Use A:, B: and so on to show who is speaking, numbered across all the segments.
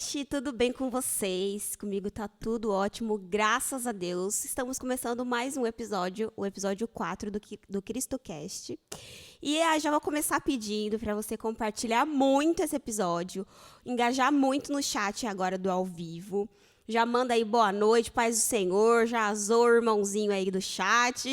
A: gente, tudo bem com vocês? Comigo tá tudo ótimo, graças a Deus. Estamos começando mais um episódio, o episódio 4 do CristoCast. E já vou começar pedindo para você compartilhar muito esse episódio, engajar muito no chat agora do ao vivo. Já manda aí boa noite, paz do Senhor, já azou o irmãozinho aí do chat.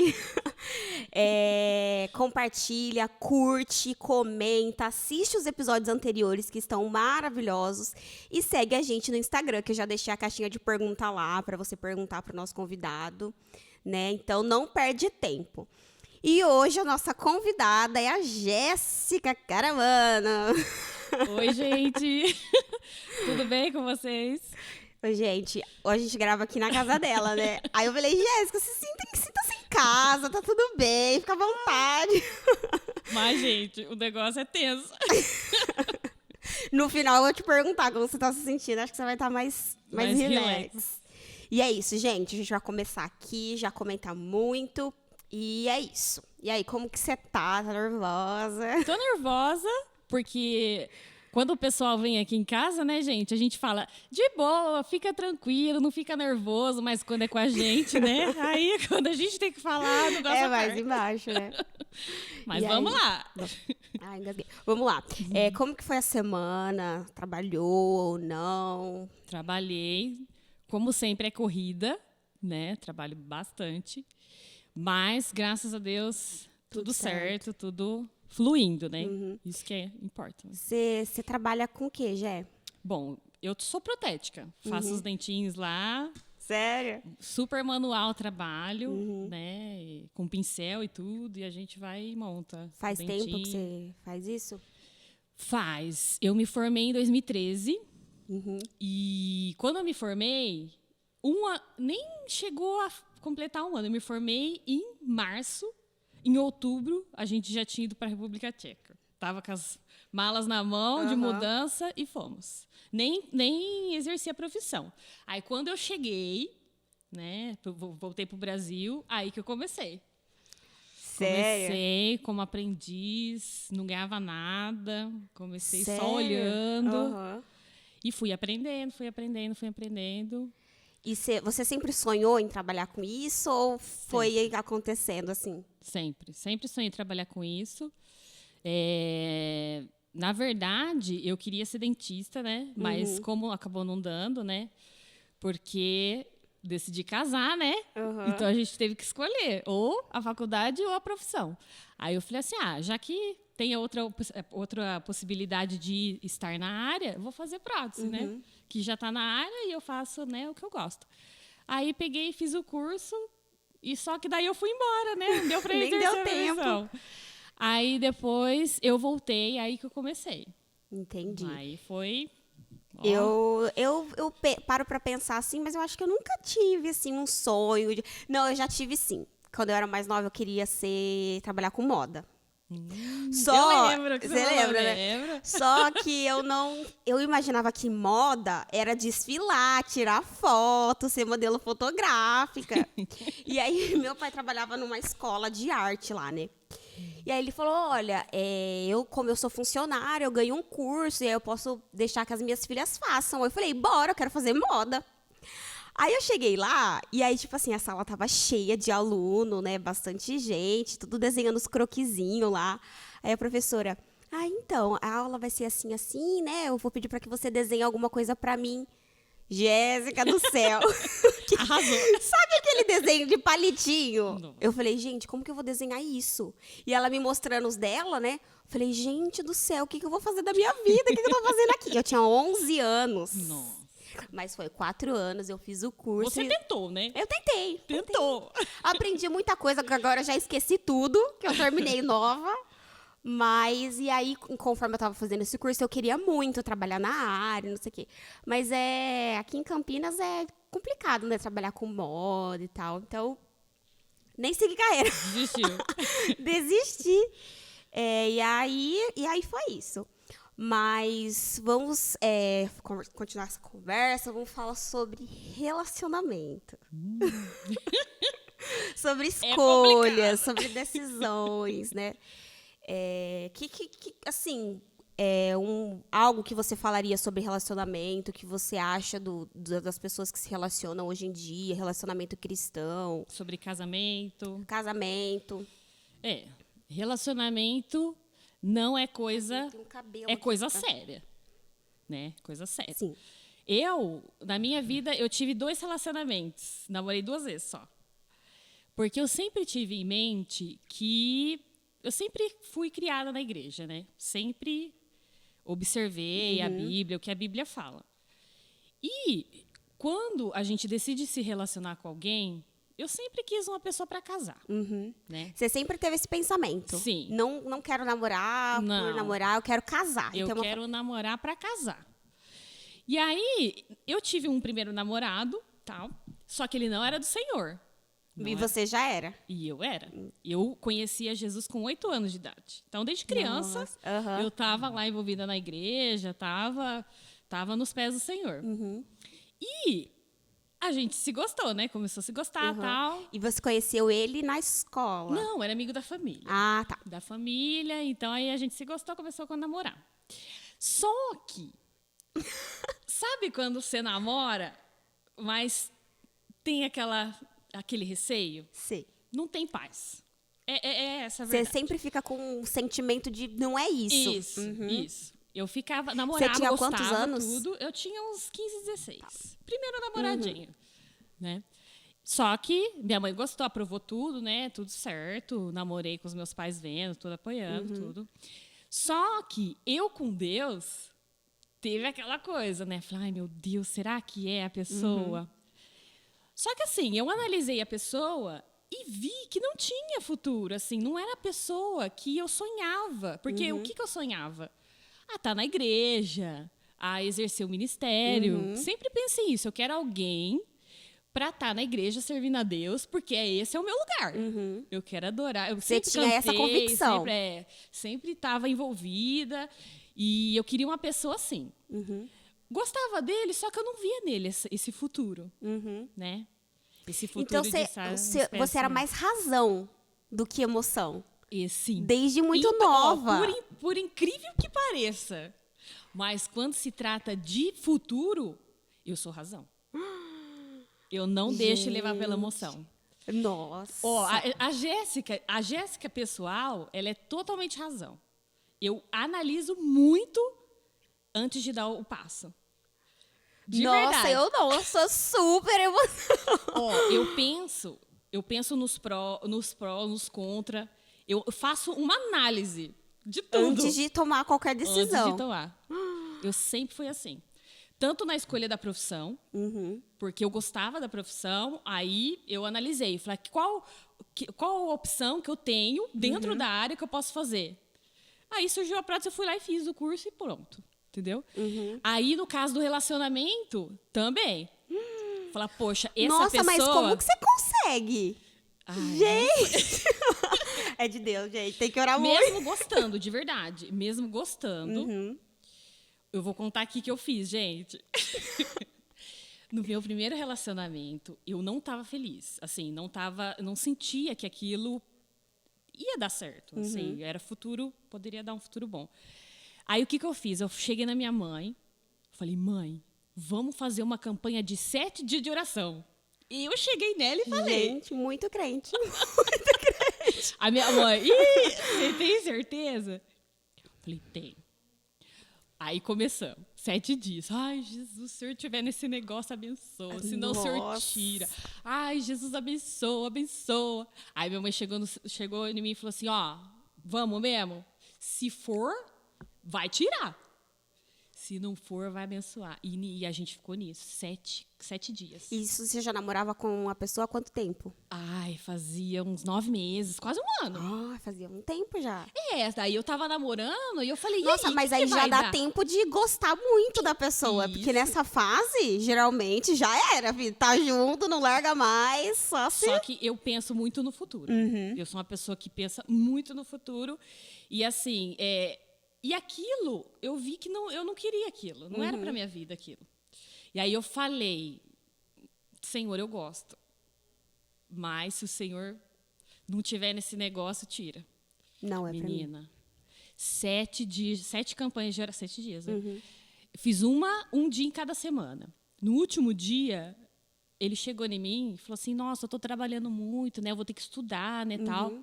A: Compartilha, curte, comenta, assiste os episódios anteriores que estão maravilhosos e segue a gente no Instagram, que eu já deixei a caixinha de pergunta lá para você perguntar para o nosso convidado, né? Então não perde tempo. E hoje a nossa convidada é a Jéssica Caramano.
B: Oi, gente. Tudo bem com vocês?
A: Oi, gente, hoje a gente grava aqui na casa dela, né? Aí eu falei, Jéssica, sinta-se em casa, tá tudo bem, fica à vontade.
B: Mas, gente, o negócio é tenso.
A: No final eu vou te perguntar como você tá se sentindo, acho que você vai estar mais relax. E é isso, gente, a gente vai começar aqui, já comentar muito, e é isso. E aí, como que você tá? Tá nervosa?
B: Tô nervosa, porque... Quando o pessoal vem aqui em casa, né, gente, a gente fala, de boa, fica tranquilo, não fica nervoso, mas quando é com a gente, né, aí quando a gente tem que falar, não gosta
A: É mais embaixo, né?
B: Mas vamos lá.
A: Ai, engasguei. Vamos lá. Como que foi a semana? Trabalhou ou não?
B: Trabalhei, como sempre é corrida, né, trabalho bastante, mas graças a Deus, tudo certo, tudo... fluindo, né? Uhum. Isso que importa.
A: Você trabalha com o quê, Jé?
B: Bom, eu sou protética. Faço os dentinhos lá.
A: Sério?
B: Super manual trabalho, né? Com pincel e tudo. E a gente vai e monta.
A: Faz tempo que você faz isso?
B: Faz. Eu me formei em 2013. E quando eu me formei, nem chegou a completar um ano. Eu me formei em março. Em outubro, a gente já tinha ido para a República Tcheca. Tava com as malas na mão, de mudança, e fomos. Nem exerci a profissão. Aí, quando eu cheguei, né, voltei para o Brasil, aí que eu comecei.
A: Sério?
B: Comecei como aprendiz, não ganhava nada. Comecei
A: Sério?
B: Só olhando. E fui aprendendo.
A: E você sempre sonhou em trabalhar com isso ou foi acontecendo assim?
B: Sempre sonhei em trabalhar com isso. Na verdade, eu queria ser dentista, né? Mas como acabou não dando, né? Porque decidi casar, né? Então a gente teve que escolher ou a faculdade ou a profissão. Aí eu falei assim, já que tem outra possibilidade de estar na área, eu vou fazer prótese, né? Que já está na área e eu faço, né, o que eu gosto. Aí peguei e fiz o curso, e só que daí eu fui embora, né? Não deu para
A: Nem deu tempo.
B: Aí depois eu voltei, aí que eu comecei.
A: Entendi.
B: Aí foi...
A: Eu paro para pensar assim, mas eu acho que eu nunca tive assim um sonho de... Não, eu já tive sim. Quando eu era mais nova, eu queria trabalhar com moda.
B: Eu lembro que você lembra,
A: né?
B: Lembro.
A: Só que eu imaginava que moda era desfilar, tirar foto, ser modelo fotográfica. E aí meu pai trabalhava numa escola de arte lá, né? E aí ele falou, olha, como eu sou funcionária, eu ganho um curso e aí eu posso deixar que as minhas filhas façam. Eu falei, bora, eu quero fazer moda. Aí eu cheguei lá, e aí, tipo assim, a sala tava cheia de aluno, né? Bastante gente, tudo desenhando os croquisinhos lá. Aí a professora, então, a aula vai ser assim, assim, né? Eu vou pedir para que você desenhe alguma coisa para mim. Jéssica do céu.
B: Arrasou.
A: Sabe aquele desenho de palitinho?
B: Não.
A: Eu falei, gente, como que eu vou desenhar isso? E ela me mostrando os dela, né? Falei, gente do céu, o que eu vou fazer da minha vida? O que eu tô fazendo aqui? Eu tinha 11 anos.
B: Nossa.
A: Mas foi 4 anos, eu fiz o curso.
B: Você tentou, né?
A: Eu tentei.
B: Tentou.
A: Aprendi muita coisa, que agora eu já esqueci tudo, que eu terminei nova. Mas, e aí, conforme eu estava fazendo esse curso, eu queria muito trabalhar na área, não sei o quê. Mas aqui em Campinas é complicado, né? Trabalhar com moda e tal. Então, nem segui carreira.
B: Desistiu.
A: Desisti. E aí foi isso. Mas vamos continuar essa conversa, vamos falar sobre relacionamento. Sobre escolhas, sobre decisões, né? Assim, algo que você falaria sobre relacionamento, que você acha das pessoas que se relacionam hoje em dia, relacionamento cristão.
B: Sobre casamento.
A: Casamento.
B: Relacionamento não é coisa...
A: Tem um cabelo
B: é
A: aqui,
B: coisa
A: tá?
B: séria. Né? Coisa séria.
A: Sim.
B: Na minha vida, eu tive 2 relacionamentos. Namorei 2 vezes só. Porque eu sempre tive em mente que... Eu sempre fui criada na igreja, né? Sempre observei a Bíblia, o que a Bíblia fala. E quando a gente decide se relacionar com alguém, eu sempre quis uma pessoa para casar. Né?
A: Você sempre teve esse pensamento?
B: Sim.
A: Não quero namorar
B: Não.
A: por namorar, eu quero casar.
B: Eu quero namorar para casar. E aí, eu tive um primeiro namorado, tal, só que ele não era do Senhor.
A: E você já era?
B: E eu era. Eu conhecia Jesus com 8 anos de idade. Então, desde criança, eu estava lá envolvida na igreja, estava nos pés do Senhor. E a gente se gostou, né? Começou a se gostar e tal.
A: E você conheceu ele na escola?
B: Não, era amigo da família.
A: Ah, tá.
B: Da família. Então, aí a gente se gostou, começou a namorar. Só que, sabe quando você namora, mas tem aquele receio?
A: Sim.
B: Não tem paz. É essa a verdade.
A: Você sempre fica com um sentimento de não é isso.
B: Isso. Eu ficava, namorava,
A: Você tinha
B: gostava,
A: quantos anos?
B: tudo. Eu tinha uns 15, 16. Primeiro namoradinho, né? Só que minha mãe gostou, aprovou tudo, né? Tudo certo. Namorei com os meus pais vendo, tudo apoiando, tudo. Só que eu com Deus teve aquela coisa, né? Falei, ai, meu Deus, será que é a pessoa? Só que assim, eu analisei a pessoa e vi que não tinha futuro, assim, não era a pessoa que eu sonhava. Porque o que eu sonhava? Tá na igreja, a exercer o ministério. Sempre pensei isso, eu quero alguém para estar na igreja servindo a Deus, porque esse é o meu lugar. Eu quero adorar. Eu
A: Você
B: sempre
A: tinha
B: cantei,
A: essa convicção.
B: Sempre estava envolvida e eu queria uma pessoa assim. Gostava dele, só que eu não via nele esse futuro, né? Esse futuro
A: Então você era mais razão do que emoção.
B: E sim.
A: Desde muito nova.
B: Por incrível que pareça. Mas quando se trata de futuro, eu sou razão. Eu não deixo levar pela emoção.
A: Nossa.
B: A Jéssica pessoal, ela é totalmente razão. Eu analiso muito antes de dar o passo. De verdade.
A: Eu não, eu sou super emocional.
B: Eu penso nos prós, nos contra. Eu faço uma análise de tudo.
A: Antes de tomar qualquer decisão.
B: Antes de tomar. Eu sempre fui assim. Tanto na escolha da profissão, porque eu gostava da profissão, aí eu analisei. Falei, qual a opção que eu tenho dentro da área que eu posso fazer? Aí surgiu a prótese, eu fui lá e fiz o curso e pronto. Entendeu? Aí, no caso do relacionamento, também. Falar, poxa, essa pessoa...
A: Nossa, mas como que você consegue?
B: Ai,
A: gente! É de Deus, gente. Tem que orar muito.
B: Mesmo gostando, de verdade. Mesmo gostando. Eu vou contar aqui que eu fiz, gente. No meu primeiro relacionamento, eu não estava feliz. Assim, não sentia que aquilo ia dar certo. Assim, era futuro, poderia dar um futuro bom. Aí, o que eu fiz? Eu cheguei na minha mãe, falei, mãe, vamos fazer uma campanha de 7 dias de oração. E eu cheguei nela e falei...
A: Gente, muito crente.
B: A minha mãe, você tem certeza? Eu falei, tenho. Aí começamos, 7 dias. Ai, Jesus, se o Senhor estiver nesse negócio, abençoa. Senão o Senhor tira. Ai, Jesus, abençoa, abençoa. Aí minha mãe chegou em mim e falou assim, vamos mesmo? Se for, vai tirar. Se não for, vai abençoar. E a gente ficou nisso, 7 dias.
A: Isso, você já namorava com uma pessoa há quanto tempo?
B: Ai, fazia uns 9 meses, quase um ano.
A: Fazia um tempo já.
B: Daí eu tava namorando e eu falei,
A: nossa,
B: aí,
A: mas aí já dá tempo de gostar muito da pessoa.
B: Isso.
A: Porque nessa fase, geralmente, já era, filho. Tá junto, não larga mais,
B: Só que eu penso muito no futuro. Eu sou uma pessoa que pensa muito no futuro. E assim, e aquilo, eu vi que eu não queria aquilo. Não era pra minha vida aquilo. E aí eu falei, Senhor, eu gosto. Mas se o Senhor não tiver nesse negócio, tira.
A: Não é
B: Menina,
A: pra mim.
B: 7 dias, 7 campanhas de oração, 7 dias, né? Fiz um dia em cada semana. No último dia, ele chegou em mim e falou assim, nossa, eu estou trabalhando muito, né? Eu vou ter que estudar, né, tal.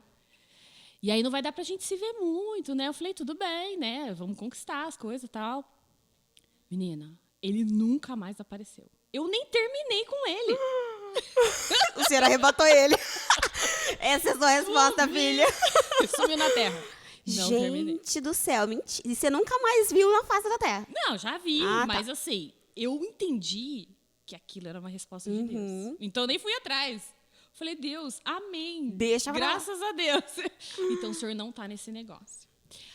B: E aí não vai dar pra gente se ver muito, né? Eu falei, tudo bem, né? Vamos conquistar as coisas e tal. Menina, ele nunca mais apareceu. Eu nem terminei com ele.
A: O senhor arrebatou ele. Essa é a sua resposta, filha.
B: Sumiu na terra. Não terminei.
A: Gente do céu, mentira. E você nunca mais viu na face da terra?
B: Não, já vi, mas assim, eu entendi que aquilo era uma resposta de Deus. Então eu nem fui atrás. Falei, Deus, amém.
A: Deixa pra lá.
B: Graças a Deus. Então o senhor não tá nesse negócio.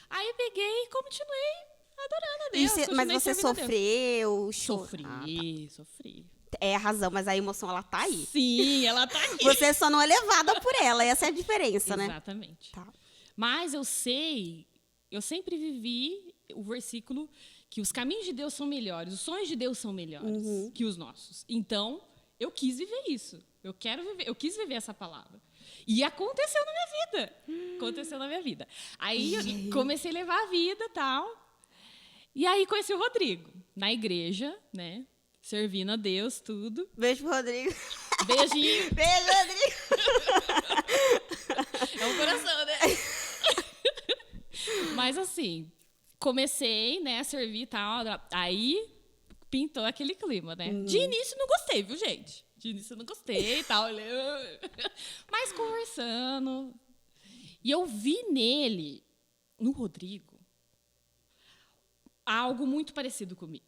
B: Aí eu peguei e continuei adorando a Deus.
A: Mas você sofreu,
B: Sofri.
A: É a razão, mas a emoção, ela tá aí.
B: Sim, ela tá aqui.
A: Você só não é levada por ela, essa é a diferença, né?
B: Exatamente.
A: Tá.
B: Mas eu sempre vivi o versículo que os caminhos de Deus são melhores, os sonhos de Deus são melhores que os nossos. Então, eu quis viver isso. Eu quis viver essa palavra. E aconteceu na minha vida. Aí eu comecei a levar a vida e tal. E aí conheci o Rodrigo na igreja, né? Servindo a Deus, tudo.
A: Beijo pro Rodrigo.
B: Beijinho.
A: Beijo, Rodrigo.
B: É um coração, né? Mas assim, comecei, né, a servir e tal. Aí pintou aquele clima, né? De início não gostei, viu, gente? De início eu não gostei e tal. Mas conversando. E eu vi nele, no Rodrigo, algo muito parecido comigo.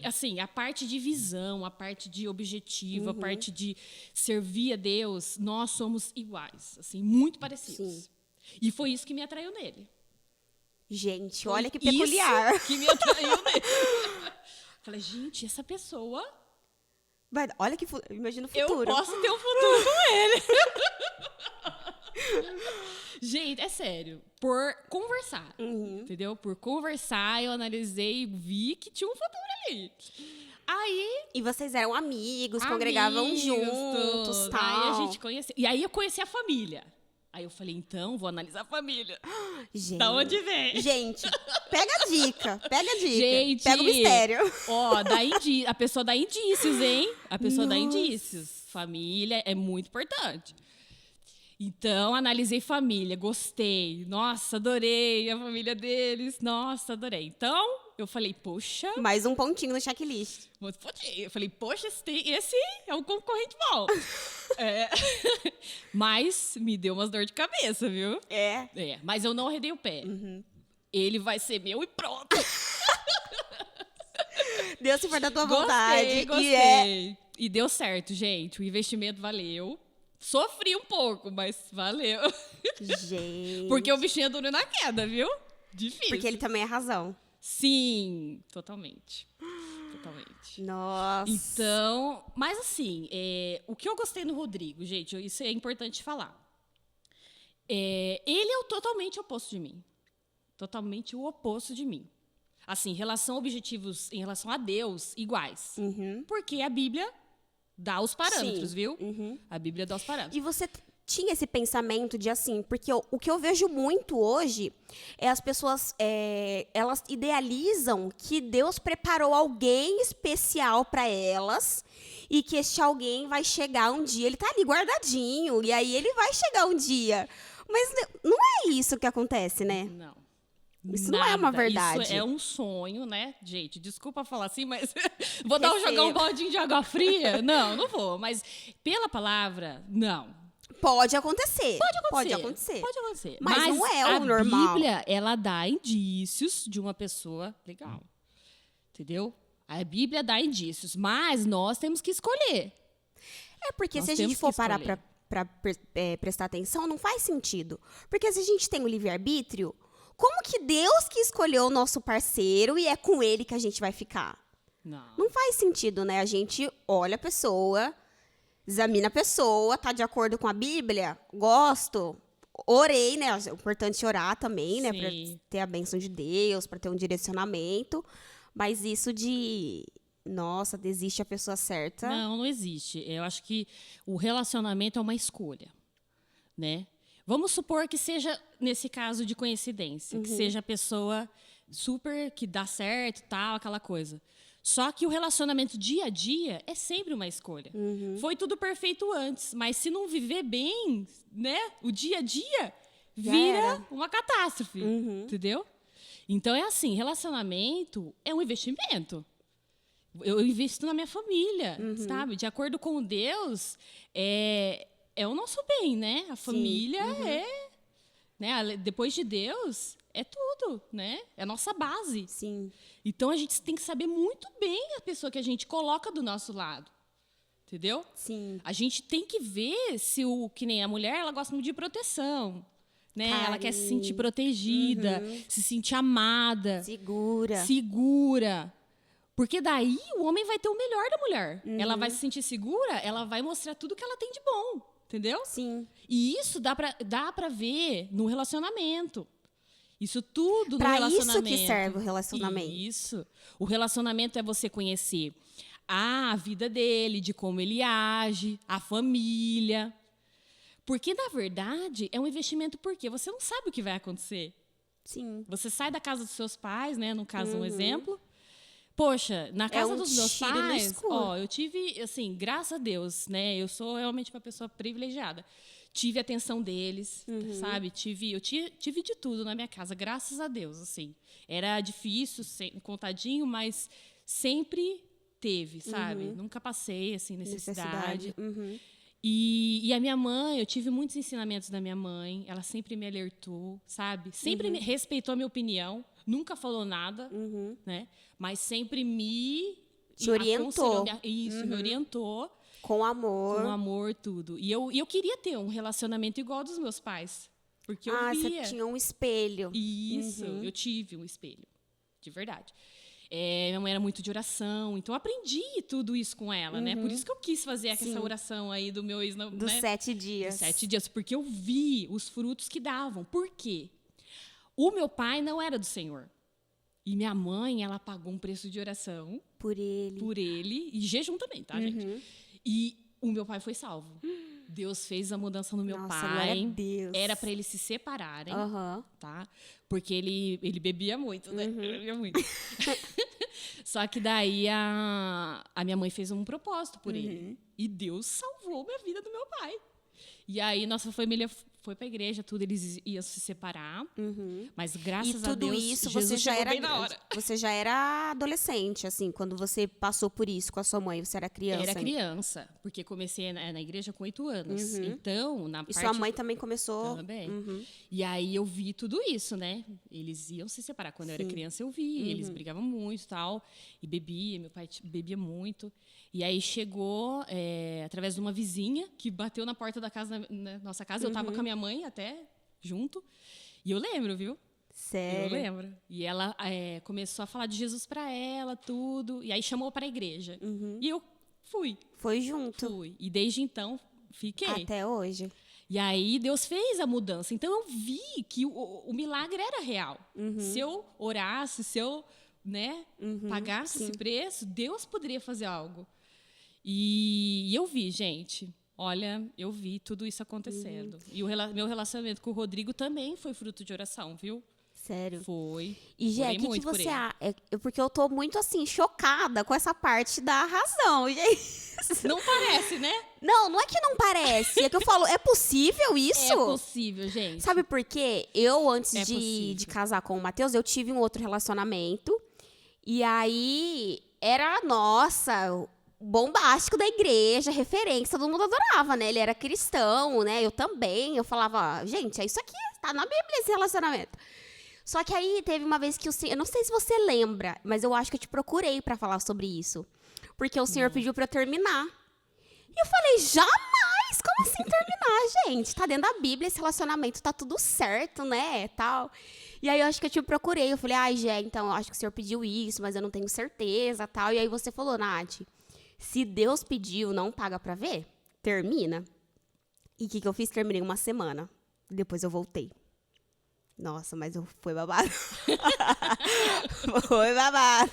B: Assim, a parte de visão, a parte de objetivo, a parte de servir a Deus, nós somos iguais, assim, muito parecidos. Sim. E foi isso que me atraiu nele.
A: Gente, olha que peculiar.
B: Isso que me atraiu nele. Falei, gente, essa pessoa...
A: Olha que imagina o futuro.
B: Eu posso ter um futuro com ele. Gente, é sério. Por conversar, entendeu? Por conversar, eu analisei e vi que tinha um futuro ali. Aí...
A: E vocês eram amigos, congregavam juntos, tal.
B: Aí a gente conhecia. E aí eu conheci a família. Aí eu falei, então, vou analisar a família.
A: Gente,
B: da onde vem?
A: Gente, pega a dica.
B: Gente,
A: pega o mistério.
B: Ó, a pessoa dá indícios, hein? A pessoa dá indícios. Família é muito importante. Então, analisei família, gostei. Nossa, adorei a família deles. Nossa, adorei. Então, eu falei, poxa...
A: Mais um pontinho no checklist.
B: Eu falei, poxa, esse é um concorrente bom. Mas me deu umas dor de cabeça, viu? Mas eu não arredei o pé. Ele vai ser meu e pronto.
A: Deus se for da tua vontade.
B: Gostei. E deu certo, gente. O investimento valeu. Sofri um pouco, mas valeu.
A: Gente.
B: Porque o bichinho é duro na queda, viu? Difícil.
A: Porque ele também é razão.
B: Sim, totalmente.
A: Nossa.
B: Então, mas assim, o que eu gostei no Rodrigo, gente, isso é importante falar. Ele é totalmente oposto de mim. Totalmente o oposto de mim. Assim, em relação a objetivos, em relação a Deus, iguais. Porque a Bíblia dá os parâmetros, viu? A Bíblia dá os parâmetros.
A: E você tinha esse pensamento de assim, porque o que eu vejo muito hoje é as pessoas, elas idealizam que Deus preparou alguém especial para elas e que este alguém vai chegar um dia, ele tá ali guardadinho, e aí ele vai chegar um dia. Mas não é isso que acontece, né?
B: Não.
A: Isso não é uma verdade.
B: Isso é um sonho, né? Gente, desculpa falar assim, mas vou jogar um baldinho de água fria? Não vou. Mas pela palavra, não.
A: Pode acontecer.
B: Pode acontecer.
A: Mas não é o normal.
B: A Bíblia, ela dá indícios de uma pessoa legal. Entendeu? A Bíblia dá indícios, mas nós temos que escolher.
A: Porque se a gente for parar para prestar atenção, não faz sentido. Porque se a gente tem o livre-arbítrio, como que Deus que escolheu o nosso parceiro e é com ele que a gente vai ficar? Não faz sentido, né? A gente olha a pessoa, examina a pessoa, tá de acordo com a Bíblia? Gosto. Orei, né? É importante orar também, né? Para ter a bênção de Deus, para ter um direcionamento. Mas isso de... Nossa, existe a pessoa certa.
B: Não existe. Eu acho que o relacionamento é uma escolha, né? Vamos supor que seja, nesse caso de coincidência, que seja a pessoa super, que dá certo, tal, aquela coisa. Só que o relacionamento dia a dia é sempre uma escolha. Foi tudo perfeito antes, mas se não viver bem, né, o dia a dia vira uma catástrofe, entendeu? Então, é assim, relacionamento é um investimento. Eu invisto na minha família, sabe? De acordo com Deus, é o nosso bem, né? A família né? Depois de Deus, é tudo, né? É a nossa base.
A: Sim.
B: Então, a gente tem que saber muito bem a pessoa que a gente coloca do nosso lado. Entendeu?
A: Sim.
B: A gente tem que ver se que nem a mulher, ela gosta muito de proteção. Né? Ela quer se sentir protegida, se sentir amada. Segura. Porque daí o homem vai ter o melhor da mulher. Ela vai se sentir segura, ela vai mostrar tudo que ela tem de bom. Entendeu?
A: Sim.
B: E isso dá pra ver no relacionamento. Isso tudo no relacionamento.
A: Pra isso que serve o relacionamento.
B: Isso. O relacionamento é você conhecer a vida dele, de como ele age, a família. Porque, na verdade, é um investimento porque você não sabe o que vai acontecer.
A: Sim.
B: Você sai da casa dos seus pais, né? No caso, um exemplo. Poxa, na casa dos meus pais, eu tive, assim, graças a Deus, né? Eu sou realmente uma pessoa privilegiada. Tive a atenção deles, sabe? Eu tive de tudo na minha casa, graças a Deus, assim. Era difícil, contadinho, mas sempre teve, sabe? Nunca passei, assim, necessidade. E a minha mãe, eu tive muitos ensinamentos da minha mãe. Ela sempre me alertou, sabe? Sempre me respeitou a minha opinião. Nunca falou nada, né? Mas sempre
A: te orientou.
B: Me orientou.
A: Com amor.
B: Com amor, tudo. E eu queria ter um relacionamento igual ao dos meus pais. Porque eu via.
A: Você tinha um espelho.
B: Isso, eu tive um espelho. De verdade. Minha mãe era muito de oração, então eu aprendi tudo isso com ela, né? Por isso que eu quis fazer essa oração aí do meu ex,
A: dos 7 dias.
B: Dos 7 dias, porque eu vi os frutos que davam. Por quê? O meu pai não era do Senhor. E minha mãe, ela pagou um preço de oração.
A: Por ele.
B: E jejum também, tá, gente? E o meu pai foi salvo. Deus fez a mudança no meu pai.
A: Glória a Deus.
B: Era para eles se separarem, tá? Porque ele bebia muito, né? Ele bebia muito. Só que daí a minha mãe fez um propósito por ele. E Deus salvou minha vida do meu pai. E aí nossa família foi pra igreja, tudo, eles iam se separar. Mas graças a Deus,
A: tudo isso
B: Jesus
A: você já
B: chegou
A: era
B: bem na hora.
A: Você já era adolescente, assim, quando você passou por isso com a sua mãe, você era criança?
B: Era criança, porque comecei na igreja com 8 anos. Então,
A: E sua mãe também começou?
B: Também. E aí eu vi tudo isso, né? Eles iam se separar. Quando eu era criança, eu vi. Eles brigavam muito e tal. E bebia, meu pai bebia muito. E aí chegou, através de uma vizinha, que bateu na porta da casa, na nossa casa. Eu estava com a minha mãe até, junto. E eu lembro, viu?
A: Sério?
B: Eu lembro. E ela começou a falar de Jesus para ela, tudo. E aí chamou para a igreja. E eu fui.
A: Foi junto?
B: Fui. E desde então, fiquei.
A: Até hoje.
B: E aí Deus fez a mudança. Então eu vi que o milagre era real. Se eu orasse, se eu, né, pagasse esse preço, Deus poderia fazer algo. E eu vi, gente. Olha, eu vi tudo isso acontecendo. E o meu relacionamento com o Rodrigo também foi fruto de oração, viu?
A: Sério?
B: Foi.
A: E, Gê, o que você acha? Porque eu tô muito, assim, chocada com essa parte da razão, gente.
B: Não parece, né?
A: Não é que não parece. É que eu falo, é possível isso?
B: É possível, gente.
A: Sabe por quê? Eu, antes de casar com o Matheus, eu tive um outro relacionamento. E aí, era, nossa, bombástico da igreja, referência, todo mundo adorava, né? Ele era cristão, né? Eu também. Eu falava, gente, é isso aqui, tá na Bíblia esse relacionamento. Só que aí teve uma vez que eu não sei se você lembra, mas eu acho que eu te procurei pra falar sobre isso. Porque o Senhor pediu pra eu terminar. E eu falei, jamais! Como assim terminar, gente? Tá dentro da Bíblia esse relacionamento, tá tudo certo, né? Tal. E aí eu acho que eu te procurei. Eu falei, ai, Gé, então eu acho que o Senhor pediu isso, mas eu não tenho certeza, tal. E aí você falou, Nath, se Deus pediu, não paga pra ver? Termina. E o que eu fiz? Terminei uma semana. Depois eu voltei. Nossa, mas foi babado. Foi babado.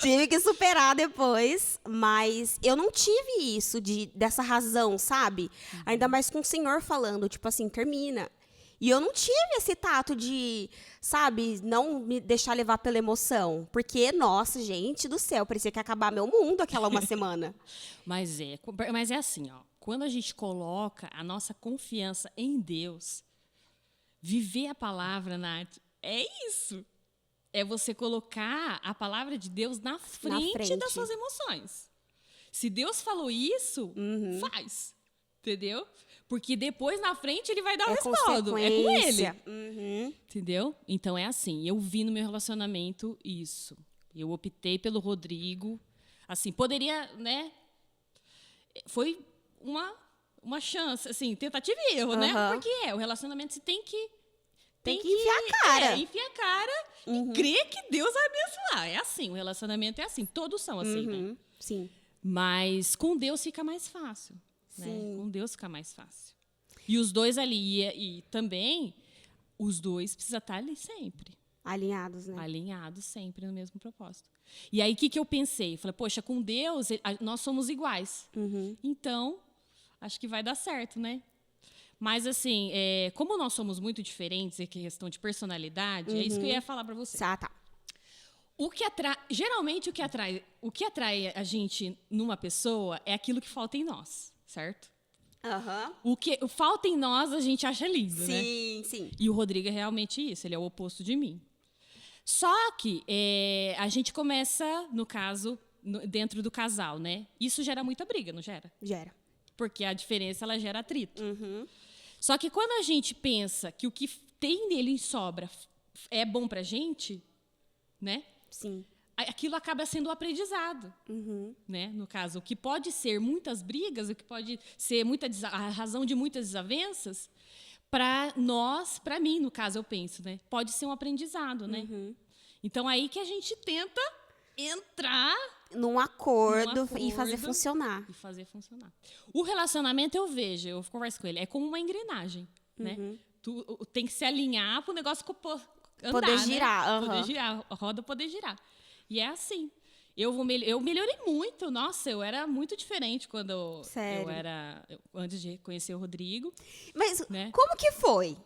A: Tive que superar depois, mas eu não tive isso dessa razão, sabe? Ainda mais com o senhor falando, tipo assim, termina. E eu não tive esse tato de, sabe, não me deixar levar pela emoção. Porque, nossa, gente do céu, parecia que ia acabar meu mundo aquela uma semana.
B: Mas é assim, ó. Quando a gente coloca a nossa confiança em Deus, viver a palavra, Nath, é isso. É você colocar a palavra de Deus na frente das suas emoções. Se Deus falou isso, faz. Entendeu? Porque depois, na frente, ele vai dar o respaldo. É com ele. Entendeu? Então, é assim. Eu vi no meu relacionamento isso. Eu optei pelo Rodrigo. Assim, poderia, né? Foi uma chance, assim, tentativa e erro, né? Porque o relacionamento você tem que
A: enfiar a cara.
B: Enfiar a cara e crer que Deus vai abençoar. É assim, o relacionamento é assim. Todos são assim, né?
A: Sim.
B: Mas com Deus fica mais fácil. Né? Com Deus fica mais fácil. E os dois ali, e também, os dois precisam estar ali sempre.
A: Alinhados, né?
B: Alinhados sempre no mesmo propósito. E aí, o que eu pensei? Falei, poxa, com Deus, nós somos iguais. Então, acho que vai dar certo, né? Mas, assim, como nós somos muito diferentes, é questão de personalidade, é isso que eu ia falar para você.
A: Tá.
B: Geralmente, o que atrai a gente numa pessoa é aquilo que falta em nós, certo? O que falta em nós, a gente acha lindo, né?
A: Sim.
B: E o Rodrigo é realmente isso, ele é o oposto de mim. Só que a gente começa, no caso, dentro do casal, né? Isso gera muita briga, não gera?
A: Gera.
B: Porque a diferença, ela gera atrito. Só que quando a gente pensa que o que tem nele em sobra é bom pra gente, né?
A: Sim.
B: Aquilo acaba sendo um aprendizado, né? No caso, o que pode ser muitas brigas, o que pode ser a razão de muitas desavenças, para mim, no caso, eu penso, né? Pode ser um aprendizado, né? Então, aí que a gente tenta entrar
A: num acordo e fazer funcionar.
B: O relacionamento, eu converso com ele, é como uma engrenagem, né? Tu tem que se alinhar para o negócio andar,
A: poder girar.
B: Né? Poder girar, a roda poder girar. E é assim. Eu melhorei muito. Nossa, eu era muito diferente quando antes de conhecer o Rodrigo.
A: Mas
B: né?
A: Como que foi?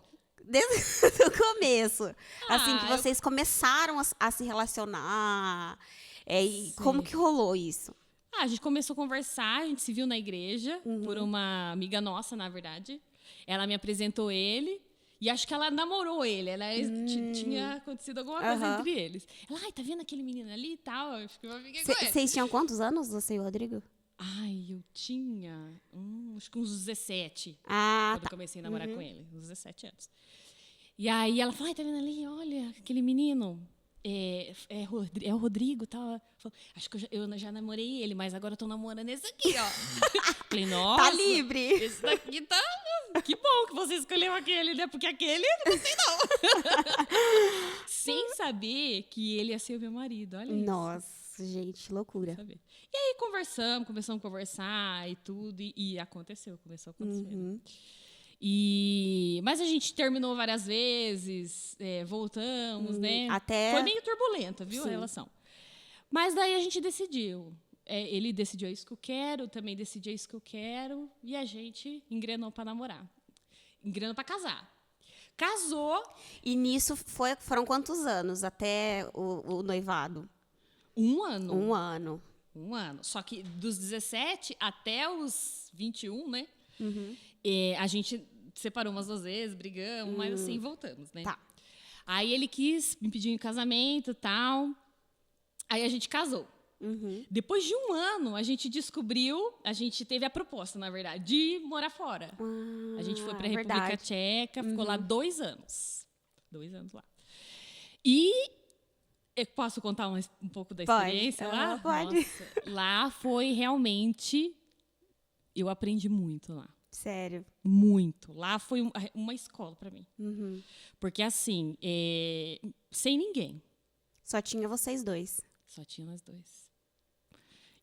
A: Desde o começo. Assim, que vocês começaram a se relacionar. E como que rolou isso?
B: A gente começou a conversar, a gente se viu na igreja, por uma amiga nossa, na verdade. Ela me apresentou ele. E acho que ela namorou ele. Tinha acontecido alguma coisa entre eles. Ela, tá vendo aquele menino ali e tal? Acho que eu fiquei com ele.
A: Vocês tinham quantos anos, você e o Rodrigo?
B: Eu tinha acho que uns 17. Quando eu comecei a namorar com ele. Uns 17 anos. E aí ela falou, tá vendo ali? Olha, aquele menino. É o Rodrigo e tal. Acho que eu já namorei ele, mas agora eu tô namorando esse aqui, ó. Falei, nossa.
A: Tá livre.
B: Esse daqui tá... Que bom que você escolheu aquele, né? Porque aquele eu não gostei, não. Sem saber que ele ia ser o meu marido, olha isso.
A: Nossa, gente, loucura.
B: E aí começamos a conversar e tudo, e começou a acontecer. Mas a gente terminou várias vezes, voltamos, né? Foi meio turbulenta, viu, a relação. Mas daí a gente decidiu. Ele decidiu isso que eu quero, eu também decidi isso que eu quero, e a gente engrenou para namorar. Engrenou para casar. Casou.
A: E nisso foram quantos anos até o noivado?
B: 1 ano.
A: 1 ano.
B: 1 ano. Só que dos 17 até os 21, né? A gente separou umas 2 vezes, brigamos, mas assim, voltamos, né?
A: Tá.
B: Aí ele quis me pedir em casamento e tal. Aí a gente casou. Depois de 1 ano, a gente teve a proposta, na verdade, de morar fora. A gente foi para a República Tcheca, ficou lá 2 anos. 2 anos lá. E eu posso contar um pouco da experiência lá?
A: Pode.
B: Nossa, lá foi realmente... Eu aprendi muito lá.
A: Sério?
B: Muito. Lá foi uma escola para mim. Porque, assim, sem ninguém.
A: Só tinha vocês dois?
B: Só tinha nós dois.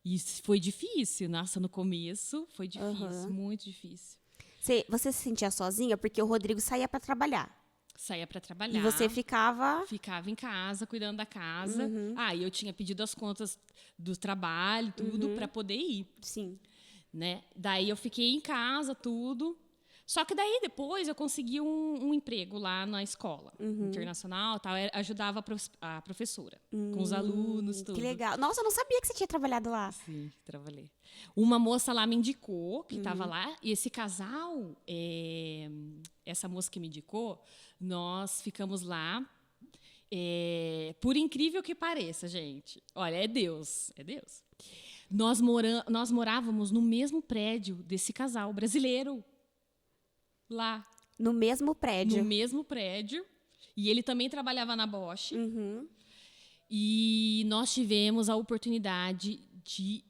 B: E foi difícil. Nossa, no começo foi difícil, muito difícil.
A: Você se sentia sozinha? Porque o Rodrigo saía para trabalhar.
B: Saía para trabalhar.
A: E você ficava?
B: Ficava em casa, cuidando da casa. E eu tinha pedido as contas do trabalho, tudo, para poder ir.
A: Sim.
B: Né? Daí eu fiquei em casa, tudo. Só que daí depois eu consegui um emprego lá na escola internacional, tal, ajudava a professora com os alunos, tudo.
A: Que legal. Nossa, eu não sabia que você tinha trabalhado lá.
B: Sim, trabalhei. Uma moça lá me indicou, que estava lá, e esse casal, essa moça que me indicou, nós ficamos lá, por incrível que pareça, gente. Olha, é Deus, é Deus. Nós morávamos no mesmo prédio desse casal brasileiro. Lá.
A: No mesmo prédio?
B: No mesmo prédio. E ele também trabalhava na Bosch. E nós tivemos a oportunidade de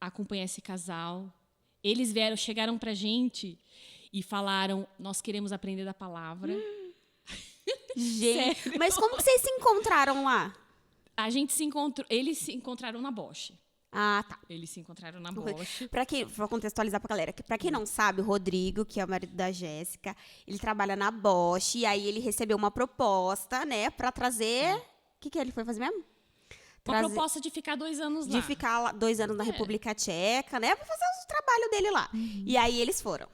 B: acompanhar esse casal. Eles chegaram pra gente e falaram, nós queremos aprender da palavra.
A: Gente, mas como que vocês se encontraram lá?
B: A gente se encontrou, eles se encontraram na Bosch.
A: Ah, tá.
B: Eles se encontraram na Bosch.
A: Vou contextualizar pra galera. Pra quem não sabe, o Rodrigo, que é o marido da Jéssica, ele trabalha na Bosch, e aí ele recebeu uma proposta, né, pra trazer... O que ele foi fazer mesmo?
B: Uma proposta de ficar 2 anos lá.
A: De ficar lá 2 anos na República Tcheca, né, pra fazer o trabalho dele lá. E aí eles foram.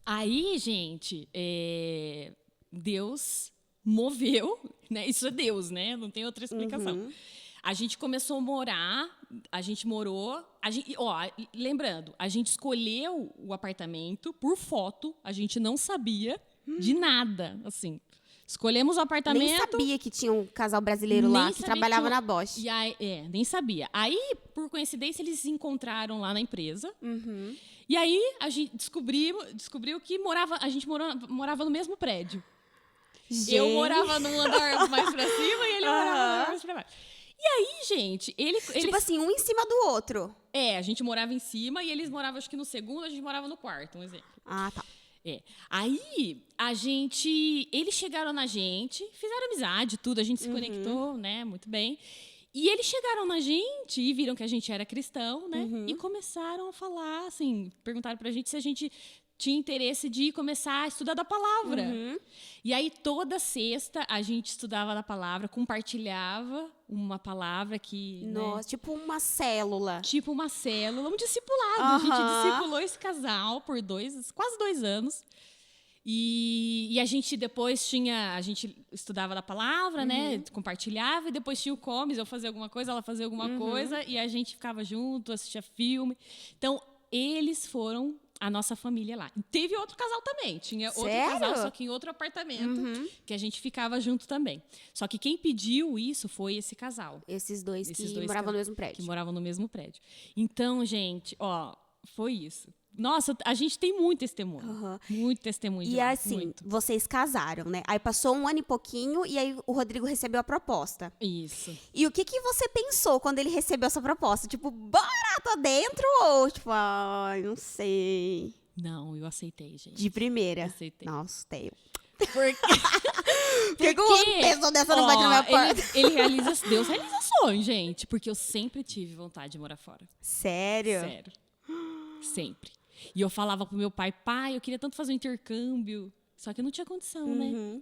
B: Aí, gente, Deus moveu, né? Isso é Deus, né? Não tem outra explicação. A gente começou a morar, lembrando, a gente escolheu o apartamento por foto, a gente não sabia de nada, assim. Escolhemos o apartamento...
A: Nem sabia que tinha um casal brasileiro lá que trabalhava na Bosch.
B: E aí, nem sabia. Aí, por coincidência, eles se encontraram lá na empresa. E aí, a gente descobriu que a gente morava no mesmo prédio. Gente. Eu morava num andar mais pra cima e ele morava num andar mais pra baixo. E aí, gente,
A: Tipo assim, um em cima do outro.
B: A gente morava em cima e eles moravam, acho que no segundo, a gente morava no quarto, um exemplo.
A: Ah, tá.
B: Aí, eles chegaram na gente, fizeram amizade, tudo, a gente se conectou, né, muito bem. E eles chegaram na gente e viram que a gente era cristão, né, e começaram a falar, assim, perguntaram pra gente se a gente tinha interesse de começar a estudar da palavra. E aí, toda sexta, a gente estudava da palavra, compartilhava uma palavra que...
A: Nossa, né? Tipo uma célula.
B: Tipo uma célula, um discipulado. A gente discipulou esse casal por quase 2 anos. E a gente depois a gente estudava da palavra, né? Compartilhava, e depois tinha o Comes, eu fazia alguma coisa, ela fazia alguma coisa, e a gente ficava junto, assistia filme. Então, eles foram a nossa família lá. E teve outro casal também. Tinha outro casal, só que em outro apartamento, que a gente ficava junto também. Só que quem pediu isso foi esse casal.
A: Esses dois que moravam no mesmo prédio.
B: Que moravam no mesmo prédio. Então, gente, foi isso. Nossa, a gente tem muito testemunho. Muito testemunho.
A: E assim, vocês casaram, né? Aí passou 1 ano e pouquinho e aí o Rodrigo recebeu a proposta.
B: Isso.
A: E o que você pensou quando ele recebeu essa proposta? Tipo, bora, tô dentro? Ou tipo, não sei.
B: Não, eu aceitei, gente.
A: De primeira?
B: Aceitei.
A: Nossa, tenho.
B: Porque
A: uma pessoa dessa não bate na minha porta?
B: Deus realiza sonhos, gente. Porque eu sempre tive vontade de morar fora.
A: Sério?
B: Sério. Sempre. E eu falava pro meu pai, eu queria tanto fazer um intercâmbio. Só que não tinha condição, né?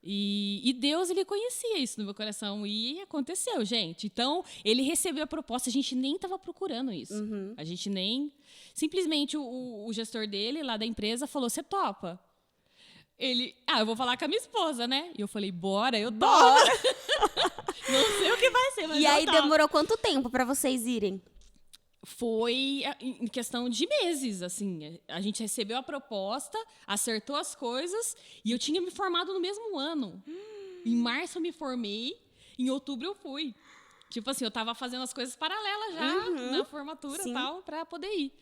B: E Deus, ele conhecia isso no meu coração. E aconteceu, gente. Então, ele recebeu a proposta. A gente nem estava procurando isso. A gente nem... Simplesmente, o gestor dele, lá da empresa, falou, você topa? Ele, eu vou falar com a minha esposa, né? E eu falei, bora, eu topo. Não sei o que vai ser, mas
A: E aí, demorou quanto tempo para vocês irem?
B: Foi em questão de meses, assim. A gente recebeu a proposta, acertou as coisas, e eu tinha me formado no mesmo ano. Em março eu me formei, em outubro eu fui. Tipo assim, eu tava fazendo as coisas paralelas já, na formatura e tal, pra poder ir.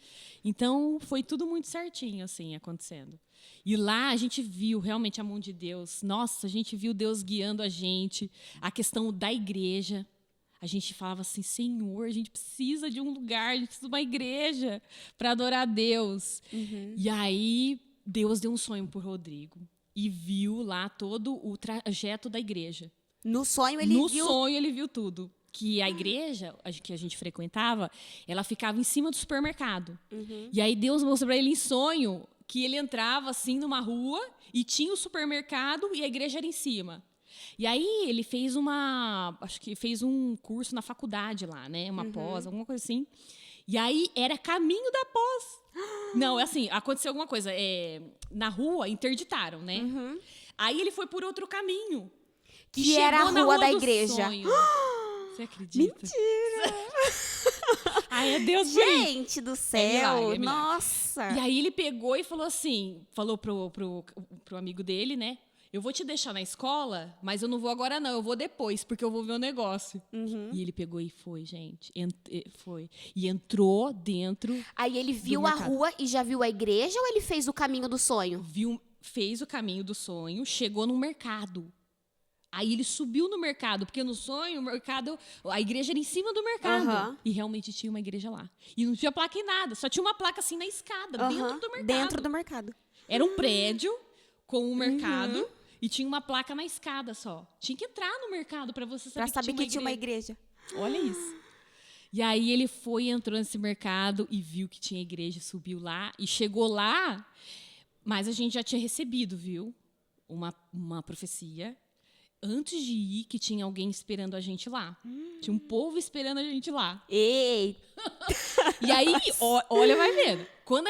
B: Então, foi tudo muito certinho, assim, acontecendo. E lá a gente viu realmente a mão de Deus. Nossa, a gente viu Deus guiando a gente. A questão da igreja. A gente falava assim, Senhor, a gente precisa de um lugar, a gente precisa de uma igreja para adorar a Deus. E aí, Deus deu um sonho pro Rodrigo e viu lá todo o trajeto da igreja.
A: No sonho ele viu?
B: No sonho ele viu tudo. Que a igreja que a gente frequentava, ela ficava em cima do supermercado. E aí Deus mostrou para ele em sonho que ele entrava assim numa rua e tinha o supermercado e a igreja era em cima. E aí ele fez acho que fez um curso na faculdade lá, né? Uma pós, alguma coisa assim. E aí era caminho da pós. Não, assim, aconteceu alguma coisa. Na rua, interditaram, né? Aí ele foi por outro caminho.
A: Que era a rua da igreja.
B: Você acredita?
A: Mentira!
B: Ai, é Deus por isso.
A: Gente do céu,
B: milagre.
A: nossa!
B: E aí ele pegou e falou assim, falou pro amigo dele, né? Eu vou te deixar na escola, mas eu não vou agora não, eu vou depois, porque eu vou ver o negócio. E ele pegou e foi, gente. Foi. E entrou dentro.
A: Aí ele viu a rua e já viu a igreja ou ele fez o caminho do sonho?
B: Fez o caminho do sonho, chegou no mercado. Aí ele subiu no mercado, porque no sonho, a igreja era em cima do mercado. E realmente tinha uma igreja lá. E não tinha placa em nada, só tinha uma placa assim na escada, dentro do mercado.
A: Dentro do mercado.
B: Era um prédio com um mercado e tinha uma placa na escada só. Tinha que entrar no mercado para você saber
A: que tinha uma igreja.
B: Olha isso. E aí ele entrou nesse mercado e viu que tinha igreja, subiu lá e chegou lá, mas a gente já tinha recebido, viu? Uma profecia. Antes de ir, que tinha alguém esperando a gente lá. Tinha um povo esperando a gente lá.
A: Ei!
B: E aí, olha, vai vendo. Quando